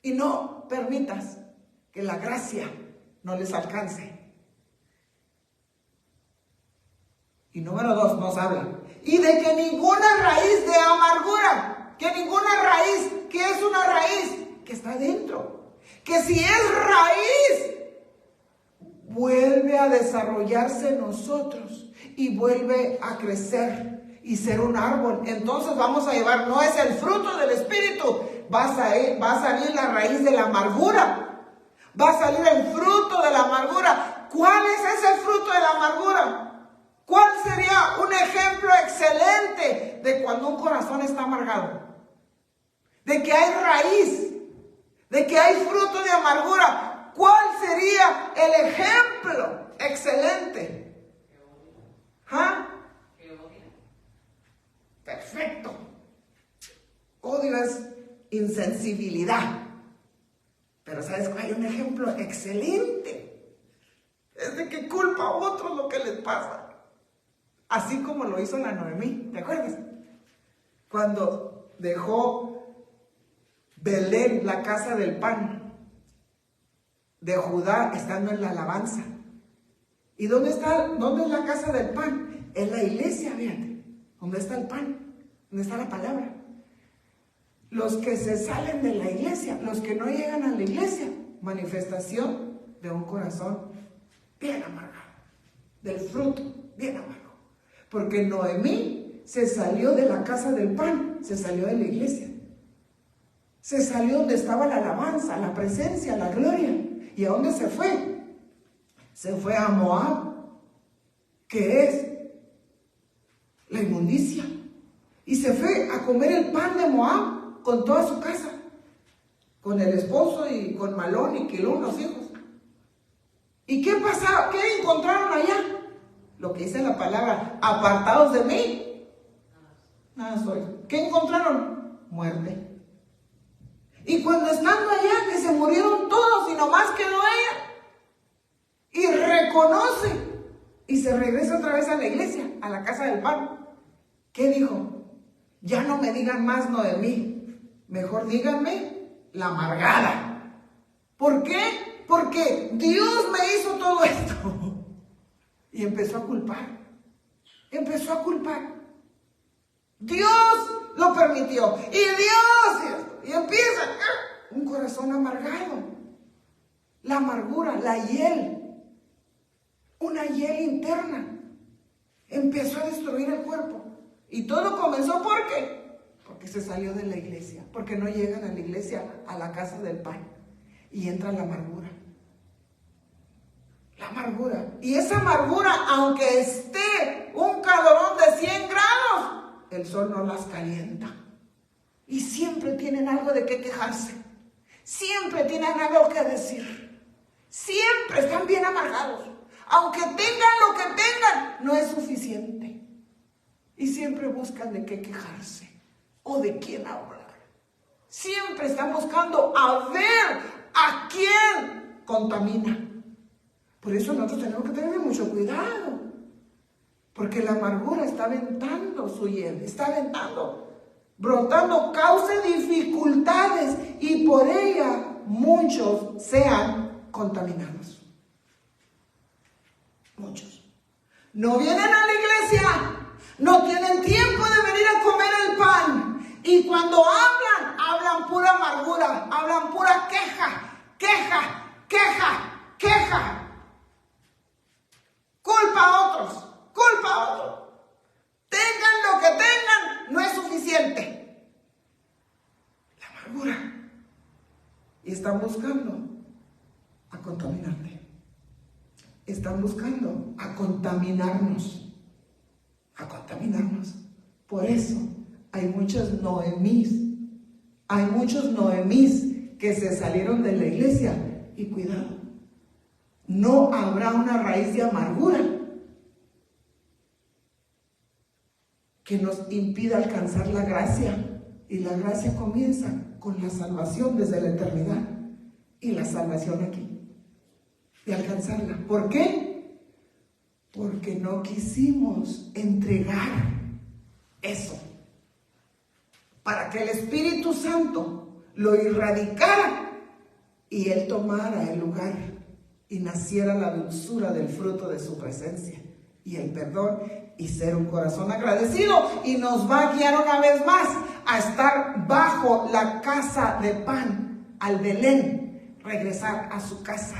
Y no permitas que la gracia no les alcance. Y número 2 nos habla. Y de que ninguna raíz de amargura, que ninguna raíz, que es una raíz que está dentro. Que si es raíz, vuelve a desarrollarse en nosotros y vuelve a crecer y ser un árbol. Entonces vamos a llevar, no es el fruto del Espíritu, va a salir la raíz de la amargura, va a salir el fruto de la amargura. ¿Cuál es ese fruto de la amargura? ¿Cuál sería un ejemplo excelente de cuando un corazón está amargado? De que hay raíz, de que hay fruto de amargura. ¿Cuál sería el ejemplo excelente? ¿Ah? Perfecto. Odio es insensibilidad. Pero ¿sabes cuál? Hay un ejemplo excelente. Es de que culpa a otros lo que les pasa. Así como lo hizo la Noemí, ¿te acuerdas? Cuando dejó Belén, la casa del pan, de Judá, estando en la alabanza. ¿Y dónde es la casa del pan? En la iglesia, fíjate. ¿Dónde está el pan? ¿Dónde está la palabra? Los que se salen de la iglesia, los que no llegan a la iglesia, manifestación de un corazón bien amargado, del fruto bien amargo. Porque Noemí se salió de la casa del pan, se salió de la iglesia. Se salió donde estaba la alabanza, la presencia, la gloria. ¿Y a dónde se fue? Se fue a Moab, que es la inmundicia. Y se fue a comer el pan de Moab con toda su casa. Con el esposo y con Malón y Quilón, los hijos. ¿Y qué pasaba? ¿Qué encontraron allá? Lo que dice la palabra, apartados de mí, nada soy. ¿Qué encontraron? Muerte. Y cuando estando allá, que se murieron todos y nomás quedó ella, y reconoce, y se regresa otra vez a la iglesia, a la casa del pan. ¿Qué dijo? Ya no me digan más Noemí, mejor díganme la amargada. ¿Por qué? Porque Dios me hizo todo esto. Y empezó a culpar. Empezó a culpar. Dios lo permitió. Y Dios. Y empieza un corazón amargado. La amargura, la hiel. Una hiel interna. Empezó a destruir el cuerpo. Y todo comenzó ¿por qué? Porque se salió de la iglesia. Porque no llegan a la iglesia, a la casa del pan. Y entra la amargura. La amargura. Y esa amargura, aunque esté un calorón de 100 grados, el sol no las calienta. Y siempre tienen algo de qué quejarse. Siempre tienen algo que decir. Siempre están bien amargados. Aunque tengan lo que tengan, no es suficiente. Y siempre buscan de qué quejarse o de quién hablar. Siempre están buscando a ver a quién contamina. Por eso nosotros tenemos que tener mucho cuidado. Porque la amargura está aventando su hiel, está aventando, brotando, causa dificultades y por ella muchos sean contaminados. Muchos. No vienen a la iglesia, no tienen tiempo de venir a comer el pan. Y cuando hablan pura amargura, hablan pura queja. Culpa a otros. Tengan lo que tengan, no es suficiente. La amargura. Y están buscando a contaminarte. Están buscando a contaminarnos. Por eso hay muchos Noemís. Hay muchos Noemís que se salieron de la iglesia. Y cuidado, no habrá una raíz de amargura que nos impide alcanzar la gracia. Y la gracia comienza con la salvación desde la eternidad y la salvación aquí, de alcanzarla. ¿Por qué? Porque no quisimos entregar eso para que el Espíritu Santo lo irradicara y Él tomara el lugar y naciera la dulzura del fruto de su presencia y el perdón y ser un corazón agradecido. Y nos va a guiar una vez más a estar bajo la casa de pan, al Belén, regresar a su casa,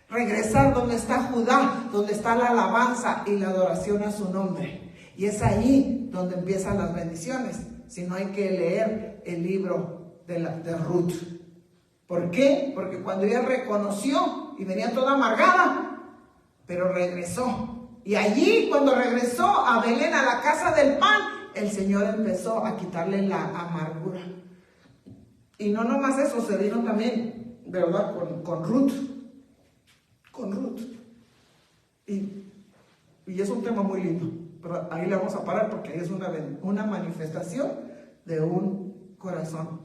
regresar donde está Judá, donde está la alabanza y la adoración a su nombre. Y es ahí donde empiezan las bendiciones. Si no, hay que leer el libro de Ruth. ¿Por qué? Porque cuando ella reconoció y venía toda amargada, pero regresó. Y allí, cuando regresó a Belén, a la casa del pan, el Señor empezó a quitarle la amargura. Y no nomás eso, se vino también, ¿verdad? Con Ruth. Con Ruth. Y es un tema muy lindo. Pero ahí le vamos a parar porque es una manifestación de un corazón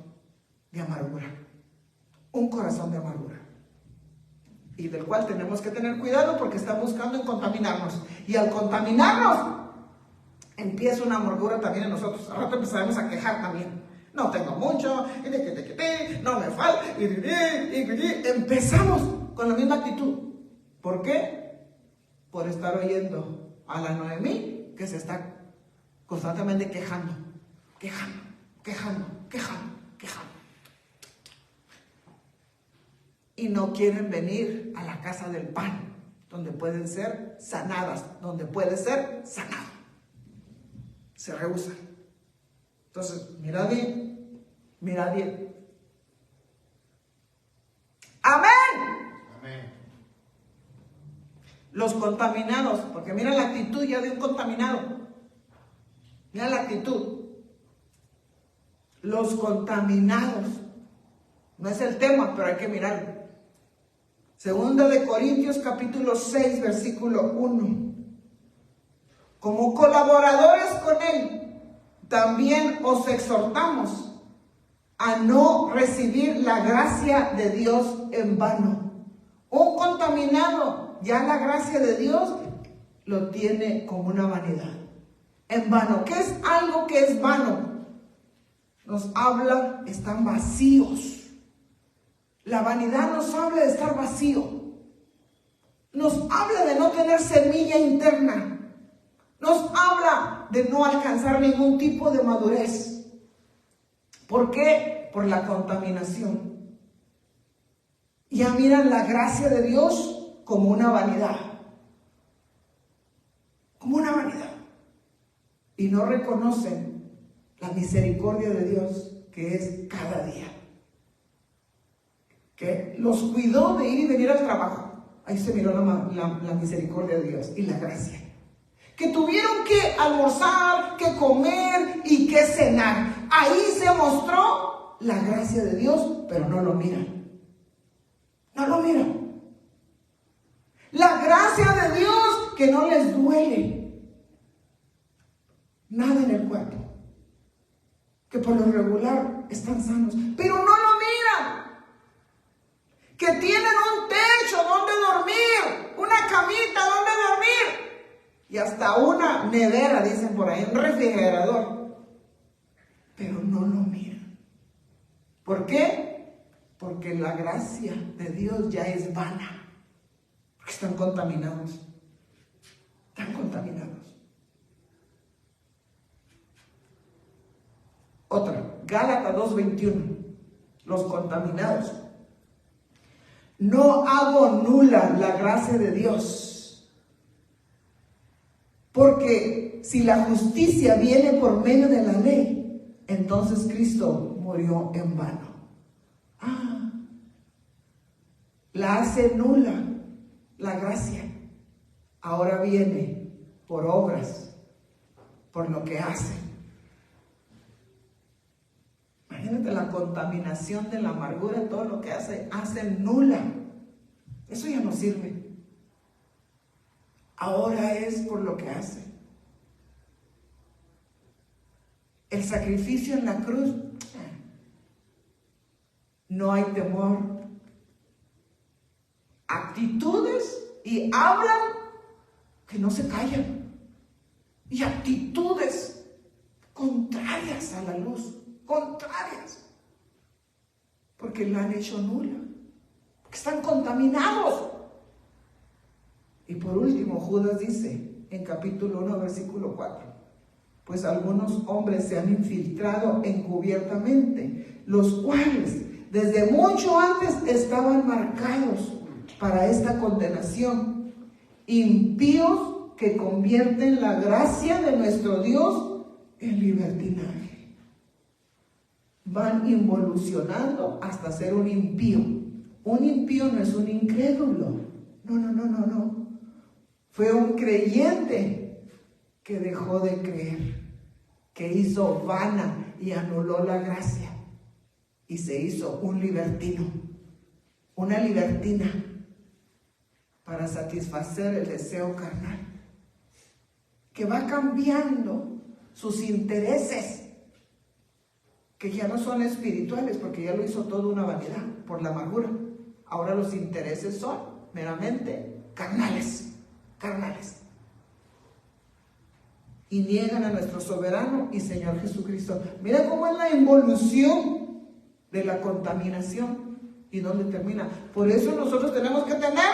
de amargura. Un corazón de amargura. Y del cual tenemos que tener cuidado porque está buscando en contaminarnos. Y al contaminarnos, empieza una amargura también en nosotros. Al rato empezaremos a quejar también. No tengo mucho, no me falta. Empezamos con la misma actitud. ¿Por qué? Por estar oyendo a la Noemí que se está constantemente quejando. Y no quieren venir a la casa del pan, donde pueden ser sanadas, donde puede ser sanado. Se rehusan. Entonces, mirad bien. ¡Amén! Amén. Los contaminados, porque mira la actitud ya de un contaminado. Mira la actitud. Los contaminados. No es el tema, pero hay que mirarlo. Segunda de Corintios capítulo 6, versículo 1. Como colaboradores con Él, también os exhortamos a no recibir la gracia de Dios en vano. Un contaminado, ya la gracia de Dios lo tiene como una vanidad. En vano. ¿Qué es algo que es vano? Nos habla, están vacíos. La vanidad nos habla de estar vacío. Nos habla de no tener semilla interna. Nos habla de no alcanzar ningún tipo de madurez. ¿Por qué? Por la contaminación. Ya miran la gracia de Dios como una vanidad. Como una vanidad. Y no reconocen la misericordia de Dios que es cada día. Que los cuidó de ir y venir al trabajo. Ahí se miró la misericordia de Dios y la gracia. Que tuvieron que almorzar, que comer y que cenar. Ahí se mostró la gracia de Dios, pero no lo miran. No lo miran. La gracia de Dios que no les duele nada en el cuerpo. Que por lo regular están sanos, pero no lo miran. Que tienen un techo donde dormir, una camita donde dormir y hasta una nevera, dicen por ahí, un refrigerador, pero no lo miran. ¿Por qué? Porque la gracia de Dios ya es vana, porque están contaminados. Otra, Gálatas 2:21, los contaminados. No hago nula la gracia de Dios, porque si la justicia viene por medio de la ley, entonces Cristo murió en vano. La hace nula la gracia. Ahora viene por obras, por lo que hace. Imagínate la contaminación de la amargura, todo lo que hace nula. Eso ya no sirve. Ahora es por lo que hace. el sacrificio en la cruz, no hay temor. Actitudes y hablan que no se callan. Y actitudes contrarias a la luz, contrarias. Porque la han hecho nula. Porque están contaminados. Y por último, Judas dice en capítulo 1, versículo 4. Pues algunos hombres se han infiltrado encubiertamente, los cuales desde mucho antes estaban marcados para esta condenación, impíos que convierten la gracia de nuestro Dios en libertinaje. Van involucionando hasta ser un impío. Un impío no es un incrédulo. No. Fue un creyente que dejó de creer, que hizo vana y anuló la gracia y se hizo un libertino, una libertina para satisfacer el deseo carnal, que va cambiando sus intereses, que ya no son espirituales porque ya lo hizo todo una vanidad por la amargura. Ahora los intereses son meramente carnales. Y niegan a nuestro soberano y Señor Jesucristo. Mira cómo es la involución de la contaminación y dónde termina. Por eso nosotros tenemos que tener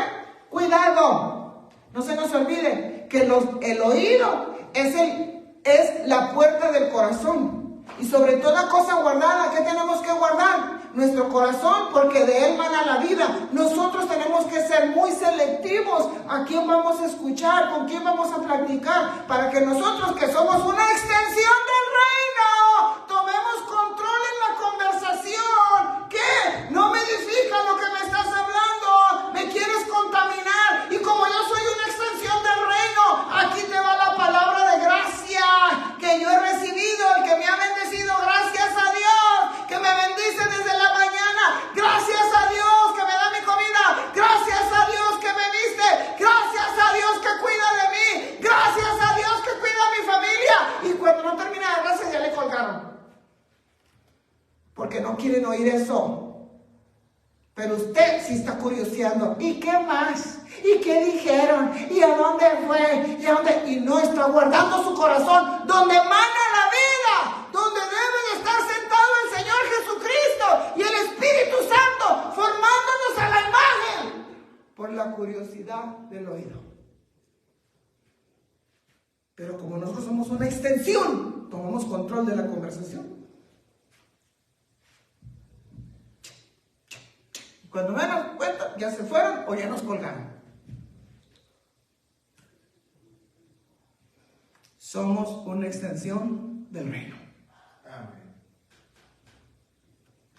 cuidado. No se nos olvide que el oído es la puerta del corazón. Y sobre toda cosa guardada, ¿qué tenemos que guardar? Nuestro corazón, porque de él mana la vida. Nosotros tenemos que ser muy selectivos a quién vamos a escuchar, con quién vamos a platicar, para que nosotros, que somos una extensión del reino, tomemos control en la conversación. ¿Qué? No me edifica lo que me estás hablando, me quieres contaminar, y como yo soy una extensión del reino, aquí te va la palabra de gracia que yo he recibido, el que me ha bendecido, gracias a Dios, que me bendice desde la mañana, gracias a Dios que me da mi comida, gracias a Dios que me viste, gracias a Dios que cuida de mí, gracias a Dios que cuida a mi familia. Y cuando no termina la gracia ya le colgaron, porque no quieren oír eso. Pero usted sí está curioseando. ¿Y qué más? ¿Y qué dijeron? ¿Y a dónde fue? Y no está guardando su corazón donde mana la vida, donde debe de estar sentado el Señor Jesucristo y el Espíritu Santo, formándonos a la imagen por la curiosidad del oído. Pero como nosotros somos una extensión, tomamos control de la conversación. Cuando me dan cuenta, ya se fueron o ya nos colgaron. Somos una extensión del reino. Amén.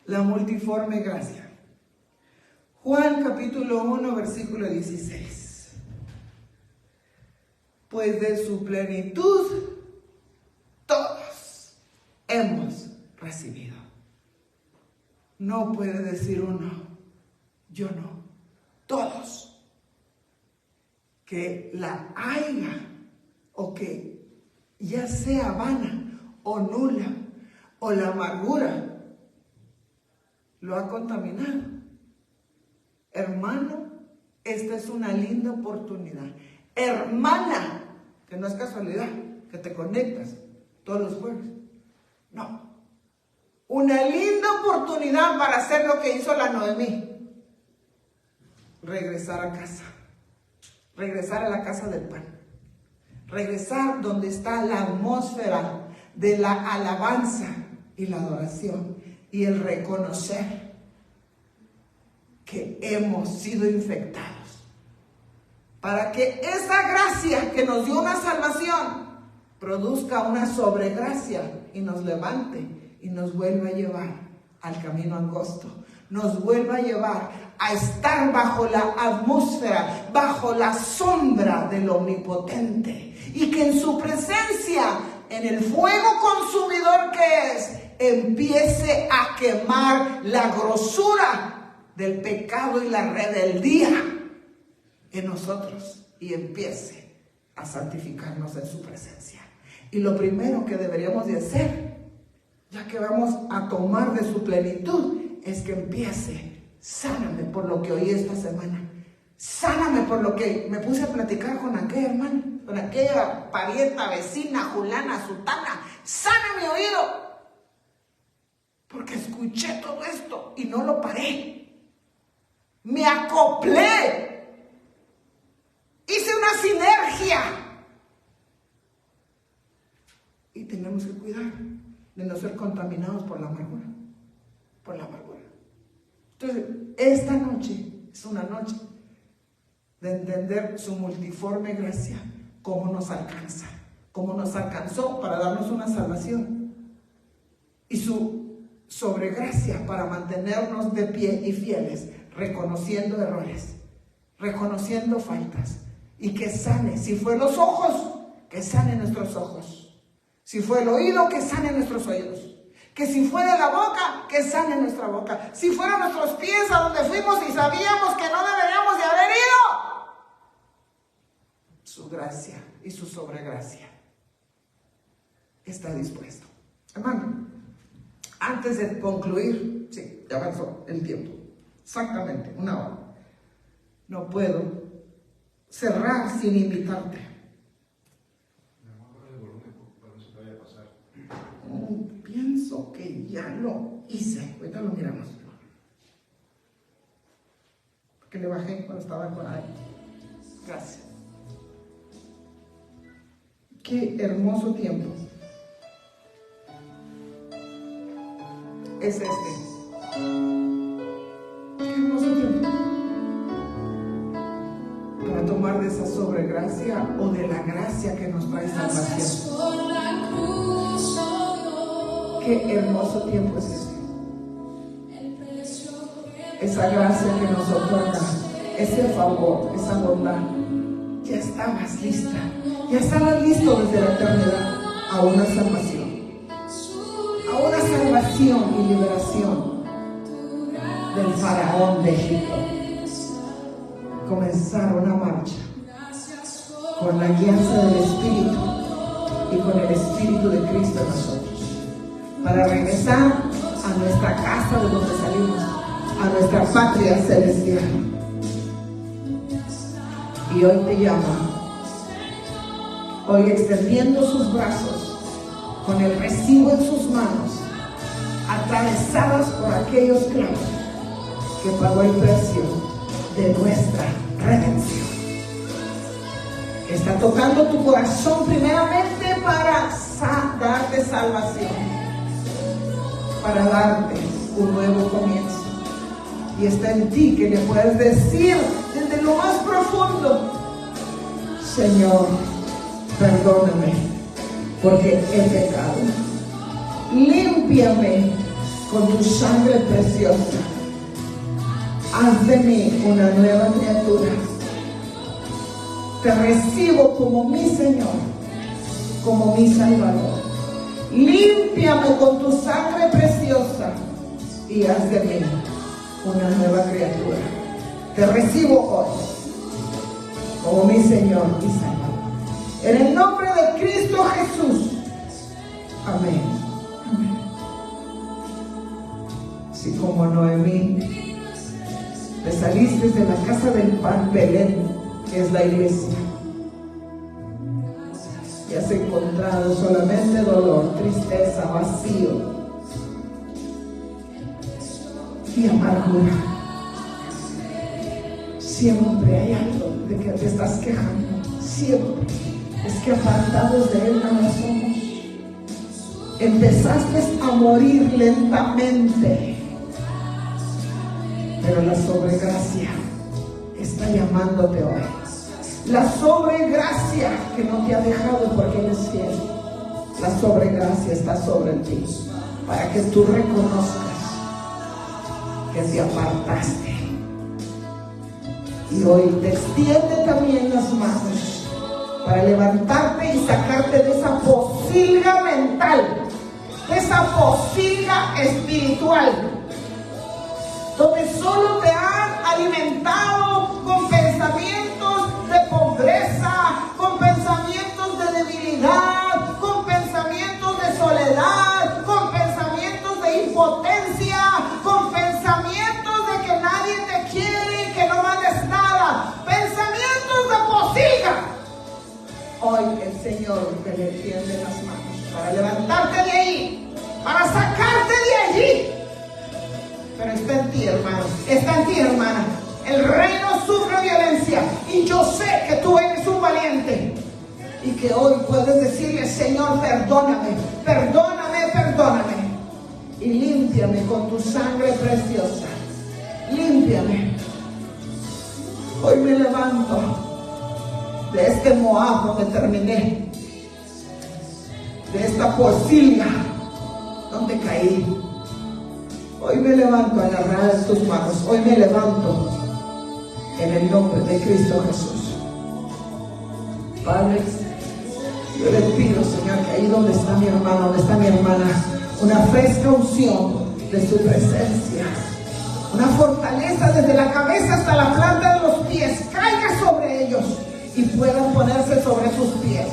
La multiforme gracia. Juan capítulo 1, versículo 16. Pues de su plenitud todos hemos recibido. No puede decir uno, yo no, todos. Que la haya o que ya sea vana o nula o la amargura lo ha contaminado. Hermano, esta es una linda oportunidad. Hermana, que no es casualidad que te conectas todos los jueves. No. Una linda oportunidad para hacer lo que hizo la Noemí. Regresar a casa. Regresar a la casa del pan. Regresar donde está la atmósfera de la alabanza y la adoración. Y el reconocer que hemos sido infectados. Para que esa gracia que nos dio una salvación produzca una sobregracia y nos levante y nos vuelva a llevar al camino angosto. Nos vuelva a llevar a estar bajo la atmósfera, bajo la sombra del Omnipotente. Y que en su presencia, en el fuego consumidor que es, empiece a quemar la grosura del pecado y la rebeldía en nosotros. Y empiece a santificarnos en su presencia. Y lo primero que deberíamos de hacer ya que vamos a tomar de su plenitud, es que empiece. Sáname por lo que oí esta semana. Sáname por lo que me puse a platicar con aquella hermana, con aquella parienta, vecina, fulana, sutana. Sana mi oído. Porque escuché todo esto y no lo paré. Me acoplé. Hice una sinergia. Y tenemos que cuidar de no ser contaminados por la amargura. Por la amargura. Entonces, esta noche es una noche de entender su multiforme gracia, cómo nos alcanza, cómo nos alcanzó para darnos una salvación, y su sobregracia para mantenernos de pie y fieles, reconociendo errores, reconociendo faltas, y que sane. Si fue los ojos, que sane nuestros ojos. Si fue el oído, que sane nuestros oídos. Que si fue de la boca, que sane nuestra boca. Si fueron nuestros pies a donde fuimos y sabíamos que no deberíamos de haber ido, su gracia y su sobregracia está dispuesto. Hermano, antes de concluir, sí, ya avanzó el tiempo, exactamente, 1 hora. No puedo cerrar sin invitarte. Pienso que ya lo hice. Ahorita lo miramos. Porque le bajé cuando estaba con ahí. Gracias. Qué hermoso tiempo es este. Qué hermoso tiempo para tomar de esa sobregracia o de la gracia que nos trae salvación. Qué hermoso tiempo es ese. Esa gracia que nos otorga, ese favor, esa bondad. Ya estabas lista, ya estabas listo desde la eternidad a una salvación y liberación del faraón de Egipto. Comenzar una marcha con la guianza del Espíritu y con el Espíritu de Cristo en nosotros, para regresar a nuestra casa de donde salimos, a nuestra patria celestial. Y hoy te llama, hoy extendiendo sus brazos, con el recibo en sus manos, atravesadas por aquellos clavos que pagó el precio de nuestra redención. Está tocando tu corazón primeramente para darte salvación, para darte un nuevo comienzo. Y está en ti que le puedes decir desde lo más profundo: Señor, perdóname porque he pecado. Límpiame con tu sangre preciosa. Haz de mí una nueva criatura. Te recibo como mi Señor, como mi Salvador. Límpiame con tu sangre preciosa y haz de mí una nueva criatura. Te recibo hoy como mi Señor y Salvador. En el nombre de Cristo Jesús. Amén. Amén. Así como Noemí, te saliste de la casa del pan Belén, que es la iglesia, y has encontrado solamente dolor, tristeza, vacío y amargura. Siempre hay algo de que te estás quejando. Siempre. Es que apartados de Él nada somos. Empezaste a morir lentamente, pero la sobregracia está llamándote hoy. La sobregracia que no te ha dejado porque eres fiel. La sobregracia está sobre ti para que tú reconozcas que te apartaste. Y hoy te extiende también las manos para levantarte y sacarte de esa posilga mental, de esa posilga espiritual, donde solo te han alimentado con pensamientos de pobreza, con pensamientos de debilidad, con pensamientos de soledad, con pensamientos Señor que le tiende las manos para levantarte de ahí, para sacarte de allí. Pero está en ti, hermano, está en ti, hermana. El reino sufre violencia y yo sé que tú eres un valiente y que hoy puedes decirle: Señor, perdóname, perdóname, perdóname y límpiame con tu sangre preciosa. Límpiame. Hoy me levanto de este Moab donde terminé, de esta porfiria donde caí. Hoy me levanto agarrada en tus manos. Hoy me levanto en el nombre de Cristo Jesús. Padre, yo le pido, Señor, que ahí donde está mi hermano, donde está mi hermana, una fresca unción de su presencia, una fortaleza desde la cabeza hasta la planta de los pies, caiga sobre ellos y puedan ponerse sobre sus pies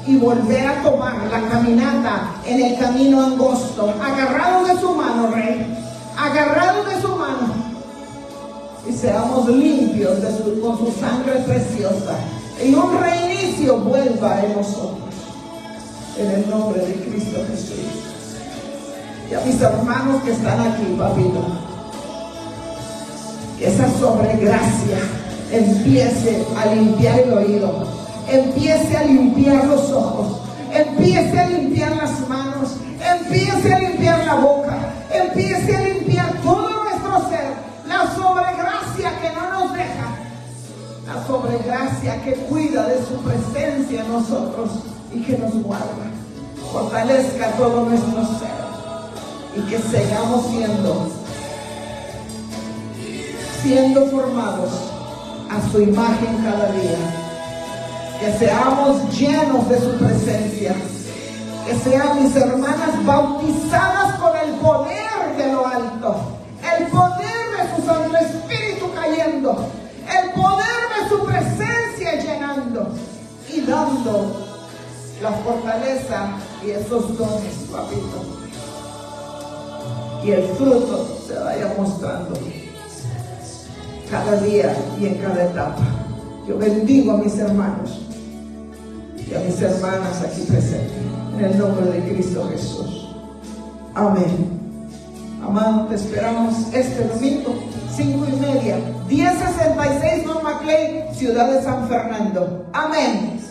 y volver a tomar la caminata en el camino angosto, agarrados de su mano, Rey, agarrados de su mano, y seamos limpios con su sangre preciosa, y un reinicio vuelva en nosotros, en el nombre de Cristo Jesús. Y a mis hermanos que están aquí, papito, que esa sobregracia empiece a limpiar el oído, empiece a limpiar los ojos, empiece a limpiar las manos, empiece a limpiar la boca, empiece a limpiar todo nuestro ser. La sobregracia que no nos deja, la sobregracia que cuida de su presencia en nosotros y que nos guarda, fortalezca todo nuestro ser y que sigamos siendo formados a su imagen cada día, que seamos llenos de su presencia, que sean mis hermanas bautizadas con el poder de lo alto, el poder de su Santo Espíritu cayendo, el poder de su presencia llenando y dando la fortaleza y esos dones, papito, y el fruto se vaya mostrando cada día y en cada etapa. Yo bendigo a mis hermanos y a mis hermanas aquí presentes en el nombre de Cristo Jesús. Amén. Amado, te esperamos este domingo, 5:30, 1066 Norma Clay, Ciudad de San Fernando. Amén.